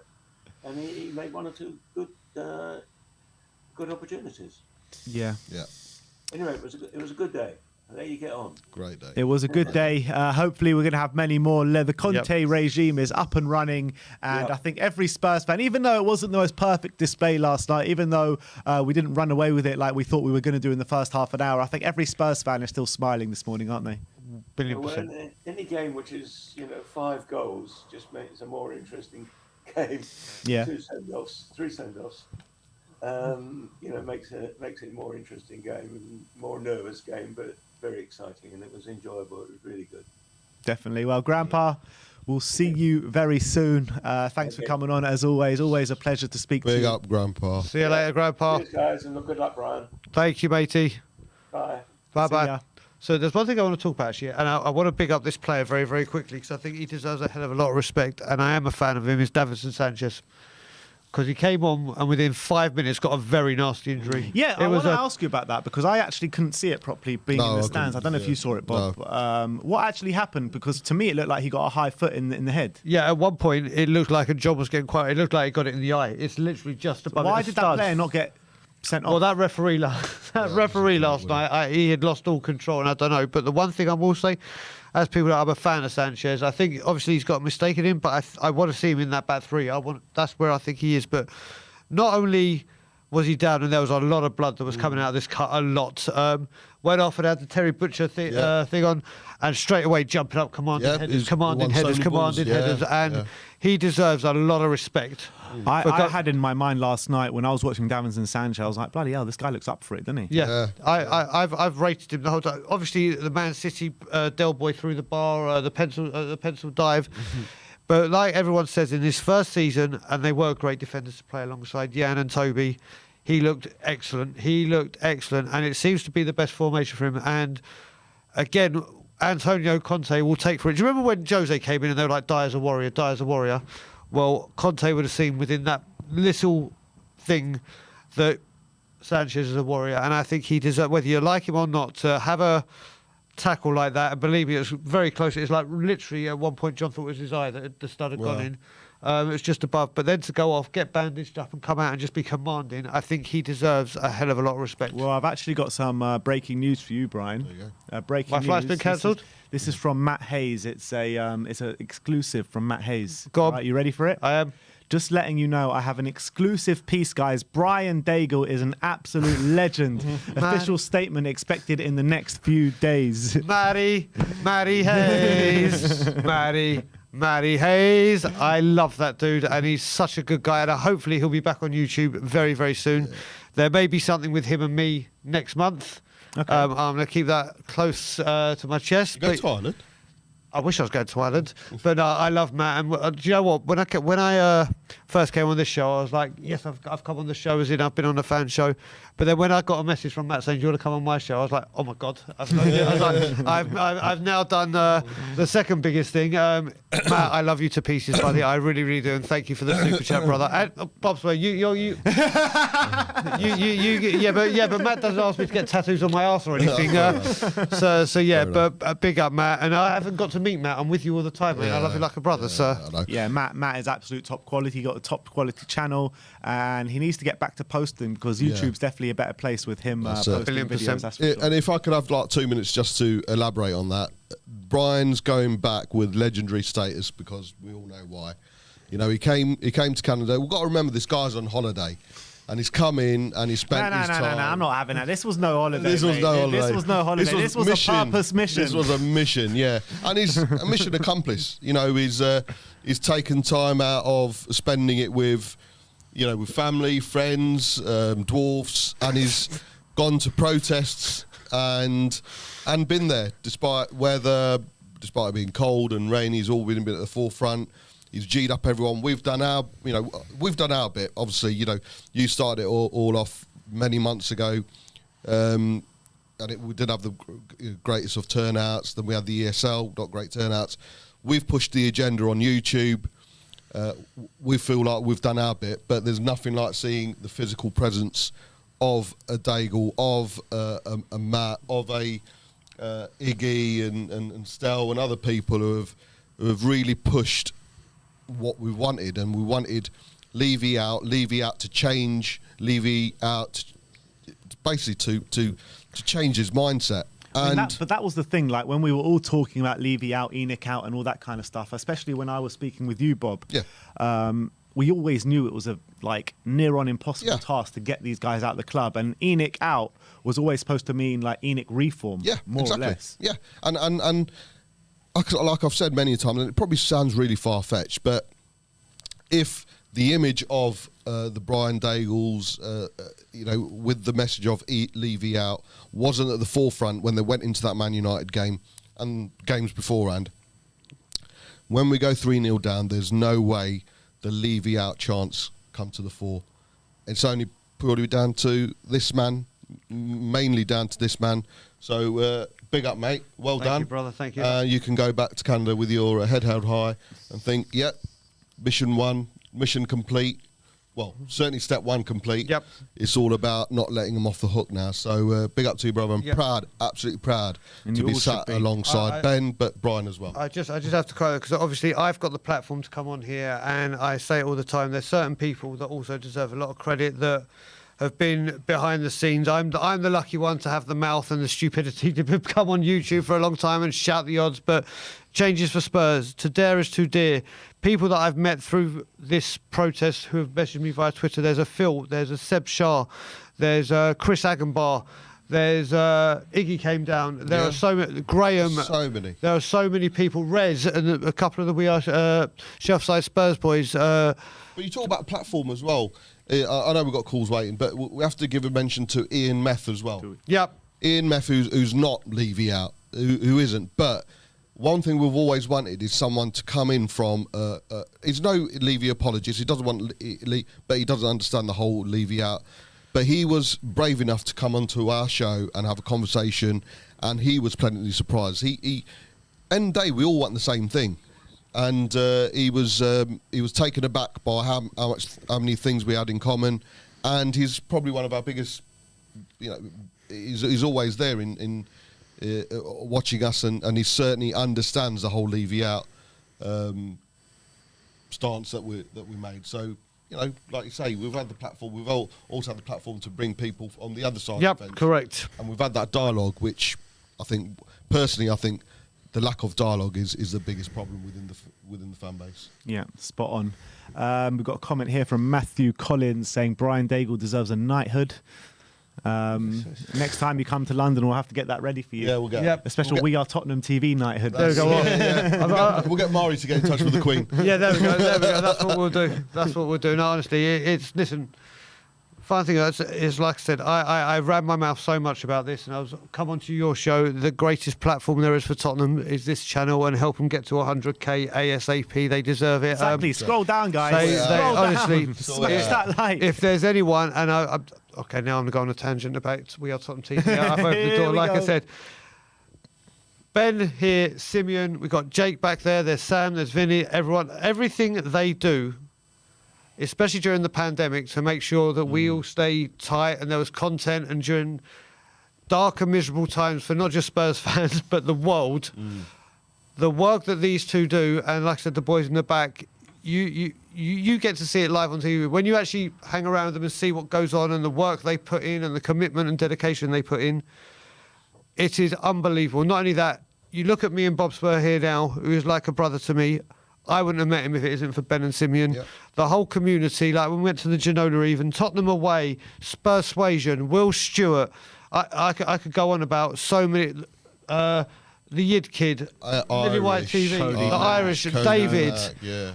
And he made one or two good opportunities. Yeah. Yeah, Anyway, it was a good day. I'll let you get on. great day. It was a good day. Hopefully, we're going to have many more. The Conte regime is up and running. And I think every Spurs fan, even though it wasn't the most perfect display last night, even though we didn't run away with it like we thought we were going to do in the first half an hour, I think every Spurs fan is still smiling this morning, aren't they? Billion Well, percent. any game which is 5 goals just makes a more interesting game. Yeah. 2 send-offs, 3 send-offs. Makes it a more interesting game, and more nervous game, but very exciting, and it was enjoyable. It was really good. Definitely. Well, Grandpa, we'll see you very soon. Thanks for coming on, as always. Always a pleasure to speak to Big you. up, Grandpa. See you later, Grandpa. Cheers, guys, and good luck, Brian. Thank you, matey. Bye. Bye See ya. bye. So there's one thing I want to talk about actually, and I want to big up this player very, very quickly because I think he deserves a hell of a lot of respect, and I am a fan of him. Is Davinson Sanchez, because he came on and within 5 minutes got a very nasty injury. Yeah, I It want was to ask you about that because I actually couldn't see it properly being No, in the I stands. I couldn't, don't know if you saw it, Bob. What actually happened? Because to me, it looked like he got a high foot in the head. Yeah, at one point it looked like a job was getting quite. It looked like he got it in the eye. It's literally just above. Why it, a did that stud. player not get sent off? Well, that referee, last night, he had lost all control, and I don't know. But the one thing I will say, as people, I'm a fan of Sanchez. I think obviously he's got a mistake in him, but I want to see him in that back three. That's where I think he is. But not only was he down, and there was a lot of blood that was coming out of this cut, a lot. Went off and had the Terry Butcher thing on, and straight away jumping up, commanding headers, and he deserves a lot of respect. I had in my mind last night when I was watching Davinson Sanchez, I was like, bloody hell, this guy looks up for it, doesn't he? Yeah, I've rated him the whole time. Obviously, the Man City Del Boy through the bar, the pencil dive. But like everyone says, in his first season, and they were great defenders to play alongside Jan and Toby, he looked excellent. And it seems to be the best formation for him. And again, Antonio Conte will take for it. Do you remember when Jose came in and they were like, die as a warrior, die as a warrior? Well, Conte would have seen within that little thing that Sanchez is a warrior. And I think he deserves, whether you like him or not, to have a tackle like that, and believe me, it was very close. It's like literally at one point John thought it was his eye that the stud had gone in. It was just above, but then to go off, get bandaged up and come out and just be commanding, I think he deserves a hell of a lot of respect. Well, I've actually got some breaking news for you, Brian. There you go. Breaking My news. flight's been cancelled? This is from Matt Hayes. It's an exclusive from Matt Hayes. Go on. Right, you ready for it? I am. Just letting you know, I have an exclusive piece, guys. Brian Daigle is an absolute legend. Official statement expected in the next few days. Matty Hayes. Matty Hayes. I love that dude, and he's such a good guy, and hopefully he'll be back on YouTube very, very soon. There may be something with him and me next month. Okay. I'm going to keep that close to my chest. Go to Ireland. I wish I was going to Ireland, but I love Matt. And do you know what? When I first came on this show, I was like, yes, I've come on the show, as in I've been on a fan show. But then when I got a message from Matt saying, do you want to come on my show? I was like, oh my God. I've now done the second biggest thing. Matt, I love you to pieces, buddy. I really, really do. And thank you for the super chat, brother. And Bob Swear, you but Matt doesn't ask me to get tattoos on my arse or anything. So yeah, but big up, Matt. And I haven't got to meet Matt. I'm with you all the time, man. I love you like a brother. Yeah, Matt is absolute top quality. He got a top quality channel, and he needs to get back to posting because YouTube's definitely a better place with him posting videos. That's for sure. And if I could have like 2 minutes just to elaborate on that, Brian's going back with legendary status because we all know why. You know, he came to Canada. We've got to remember this guy's on holiday. And he's come in and he spent his time. No, I'm not having that. This was no holiday. This was no holiday. This was no holiday. This was a purpose mission. This was a mission, yeah. And he's a mission accomplished. You know, he's taken time out of spending it with, you know, with family, friends, dwarfs, and he's gone to protests and been there despite weather, despite it being cold and rainy. He's all been at the forefront. He's G'd up everyone. We've done our bit. Obviously, you know, you started it all off many months ago, and we didn't have the greatest of turnouts. Then we had the ESL, not great turnouts. We've pushed the agenda on YouTube. We feel like we've done our bit, but there's nothing like seeing the physical presence of a Daigle, of a Matt, of a Iggy and Stel and other people who have really pushed what we wanted, and we wanted Levy out to change, Levy out basically to change his mindset. I And mean, but that was the thing, like when we were all talking about Levy out, Enoch out, and all that kind of stuff, especially when I was speaking with you, Bob. Yeah. We always knew it was a near on impossible Yeah. task to get these guys out of the club, and Enoch out was always supposed to mean like Enoch reform, Yeah, more exactly. or less. Yeah, and like I've said many times, and it probably sounds really far fetched, but if the image of the Brian Daigles, with the message of Levy out, wasn't at the forefront when they went into that Man United game and games beforehand, when we go 3-0 down, there's no way the Levy out chance come to the fore. It's only purely down to this man, mainly down to this man. So big up, mate. Well done. Thank you, brother. Thank you. You can go back to Canada with your head held high and think, yep, mission 1, mission complete. Well, certainly step 1 complete. Yep. It's all about not letting them off the hook now. So big up to you, brother. I'm proud, absolutely proud And to you be all sat should be. alongside Ben, but Brian as well. I just have to quote, because obviously I've got the platform to come on here, and I say it all the time. There's certain people that also deserve a lot of credit that have been behind the scenes. I'm the lucky one to have the mouth and the stupidity to come on YouTube for a long time and shout the odds. But changes for Spurs, to dare is too dear. People that I've met through this protest who have messaged me via Twitter. There's a Phil, there's a Seb Shah, there's Chris Agenbar, there's Iggy came down. There are so many. Graham. So many. There are so many people. Rez and a couple of the We Are Shelfside Spurs boys. But you talk about platform as well. I know we've got calls waiting, but we have to give a mention to Ian Meth as well. Yep. Ian Meth, who's not Levy out, who isn't. But one thing we've always wanted is someone to come in from. He's no Levy apologist. He doesn't want, but he doesn't understand the whole Levy out. But he was brave enough to come onto our show and have a conversation, and he was pleasantly surprised. End of the day, we all want the same thing. And he was taken aback by how many things we had in common, and he's probably one of our biggest. He's always there in watching us, and he certainly understands the whole Levy out stance that we made. So like you say, we've had the platform. We've also had the platform to bring people on the other side. Yep. of the fence. Correct. And we've had that dialogue, which I think the lack of dialogue is the biggest problem within the fan base. Yeah, spot on. We've got a comment here from Matthew Collins saying Brian Daigle deserves a knighthood. Next time you come to London, we'll have to get that ready for you. Yeah, we'll get Yep. A special We Are Tottenham TV knighthood. There we go. We'll get Mari to get in touch with the Queen. Yeah, there we go. That's what we'll do. That's what we'll do. No, honestly, listen. Fun thing is, like I said, I ran my mouth so much about this, and I was come onto your show. The greatest platform there is for Tottenham is this channel, and help them get to 100k ASAP. They deserve it. Exactly. Scroll down, guys. They- Scroll honestly, down. Smash that like. If there's anyone, and okay, now I'm going to go on a tangent about We Are Tottenham TV. I've opened the Here door, we like I go. said. Ben here, Simeon, we've got Jake back there. There's Sam, there's Vinny. Everything they do, especially during the pandemic, to make sure that we all stay tight and there was content, and during dark and miserable times for not just Spurs fans but the world, the work that these two do, and like I said, the boys in the back, you get to see it live on TV. When you actually hang around them and see what goes on and the work they put in and the commitment and dedication they put in, it is unbelievable. Not only that, you look at me and Bob Spur here now, who is like a brother to me. I wouldn't have met him if it isn't for Ben and Simeon. Yep. The whole community, like when we went to the Genola even, Tottenham away, Spurssuasion, Will Stewart. I could go on about so many. The Yid Kid, Lily White TV, Cody the Mack, Irish, Cody David,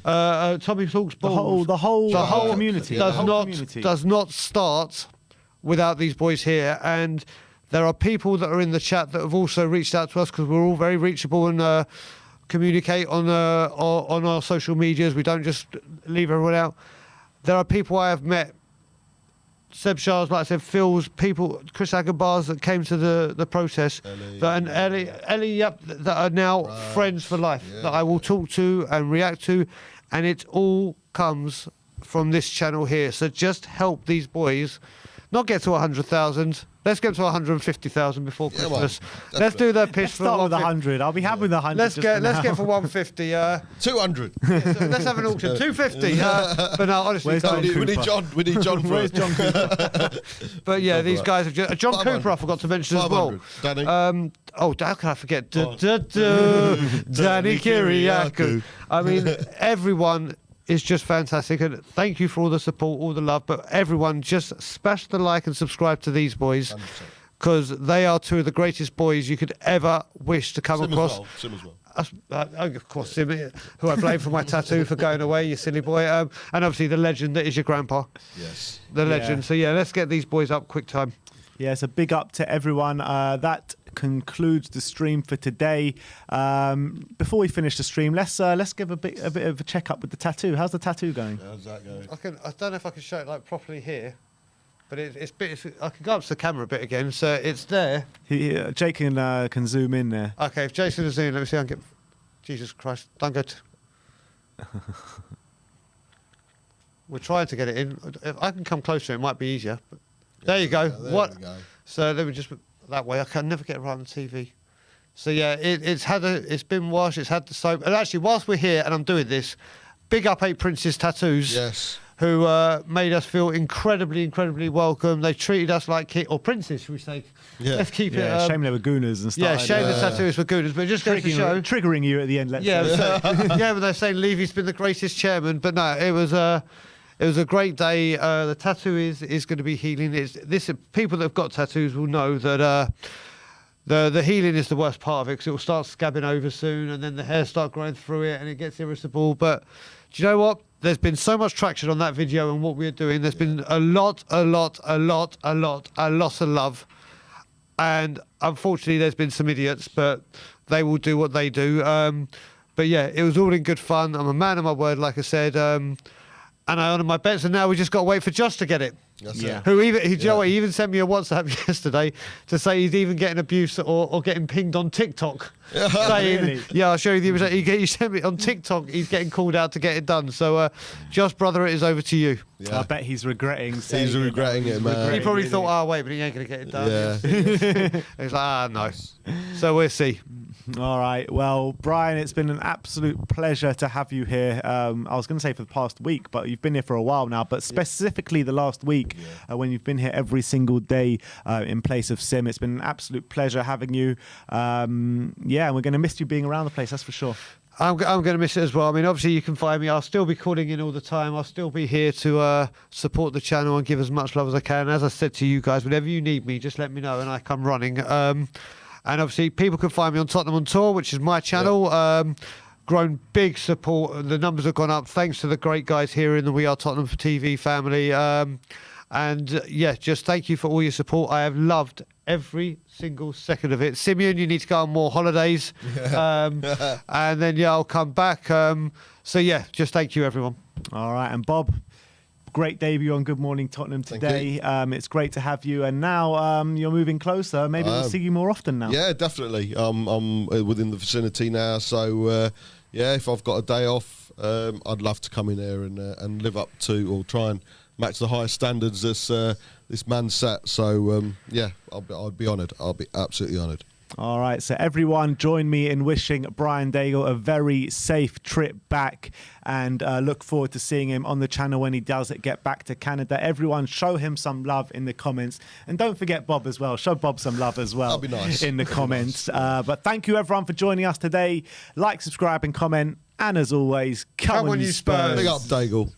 Mack, Tommy Talks Balls. The whole community. does The whole not community. does not start without these boys here. And there are people that are in the chat that have also reached out to us, because we're all very reachable and communicate on our social medias. We don't just leave everyone out. There are people I have met, Seb Shah's, like I said, Phil's, people, Chris Agabars that came to the protest, Ellie, yep, that are now friends for life, that I will talk to and react to, and it all comes from this channel here. So just help these boys not get to 100,000. Let's get to 150,000 before Yeah, Christmas. man, Let's do that pitch for Start with 150. 100. I'll be happy with 100. Let's get now. for 150. 200. Let's have an auction. 250. But no, honestly, Where's John we need Cooper? John. We need John. Where's John Cooper? but yeah, these that. guys have just, John 500. Cooper. I forgot to mention as well. 500. Danny. Oh, how can I forget? Danny Kiriakou. I mean, everyone is just fantastic, and thank you for all the support, all the love. But everyone, just smash the like and subscribe to these boys, 100%. because they are two of the greatest boys you could ever wish to come Sim across. Sim as well. Of course, Sim, who I blame for my tattoo for going away, you silly boy. And obviously the legend that is your grandpa. Yes. The legend. So yeah, let's get these boys up quick time. Yeah, so big up to everyone. That concludes the stream for today. Before we finish the stream, let's give a bit of a check up with the tattoo. How's the tattoo going? How's that going? I don't know if I can show it like properly here, but I can go up to the camera a bit again. So it's there. Jake can zoom in there. Okay, if Jason is in, let me see. I can get. Jesus Christ! Don't go. We're trying to get it in. If I can come closer, it might be easier. But there you go. There What? we go. So let me just that way. I can never get it right on the TV. So yeah, it's been washed. It's had the soap. And actually, whilst we're here and I'm doing this, big up 8 Princes Tattoos. Yes. Who made us feel incredibly, incredibly welcome. They treated us like or princes, should we say? Yeah. Let's keep Yeah, it. shame they were gooners and stuff. Yeah, shame the tattoos were gooners, but it just goes to show. Triggering you at the end. Let's Yeah, say. yeah, but they're saying Levy's been the greatest chairman, but no, it was a great day. The tattoo is going to be healing. People that have got tattoos will know that the healing is the worst part of it, because it will start scabbing over soon, and then the hair start growing through it, and it gets irritable. But do you know what? There's been so much traction on that video and what we're doing. There's been a lot of love. And unfortunately, there's been some idiots, but they will do what they do. But yeah, it was all in good fun. I'm a man of my word, like I said. And I honour my bets, and now we just got to wait for Josh to get it. That's Yeah. it. Do you know what, he even sent me a WhatsApp yesterday to say he's even getting abuse or getting pinged on TikTok. Saying, Really? yeah, I'll show you the he sent me on TikTok, he's getting called out to get it done. So, Josh, brother, it is over to you. I bet he's regretting saying He's regretting it, man. He probably really. thought, oh, wait, but he ain't going to get it done. Yeah. He's like, no. So we'll see. All right. Well, Brian, it's been an absolute pleasure to have you here. I was going to say for the past week, but you've been here for a while now. But specifically the last week, when you've been here every single day in place of Sim, it's been an absolute pleasure having you. Yeah, and we're going to miss you being around the place, that's for sure. I'm going to miss it as well. I mean, obviously, you can find me. I'll still be calling in all the time. I'll still be here to support the channel and give as much love as I can. As I said to you guys, whenever you need me, just let me know and I come running. And obviously, people can find me on Tottenham on Tour, which is my channel. Grown big support. The numbers have gone up thanks to the great guys here in the We Are Tottenham TV family. And yeah, just thank you for all your support. I have loved every single second of it. Simeon, you need to go on more holidays. And then, yeah, I'll come back. So, yeah, just thank you, everyone. All right. And Bob, great debut on Good Morning Tottenham today. It's great to have you. And now you're moving closer. Maybe we'll see you more often now. Yeah, definitely. I'm within the vicinity now, so yeah, if I've got a day off, I'd love to come in there and live up to or try and match the highest standards this man set. So yeah, I'd be honoured. I'll be absolutely honoured. All right, so everyone join me in wishing Brian Daigle a very safe trip back, and look forward to seeing him on the channel when he does get back to Canada. Everyone show him some love in the comments, and don't forget Bob as well. Show Bob some love as well. That'd be nice. In the comments. But thank you everyone for joining us today. Like, subscribe and comment, and as always, come on you Spurs. Big up, Daigle.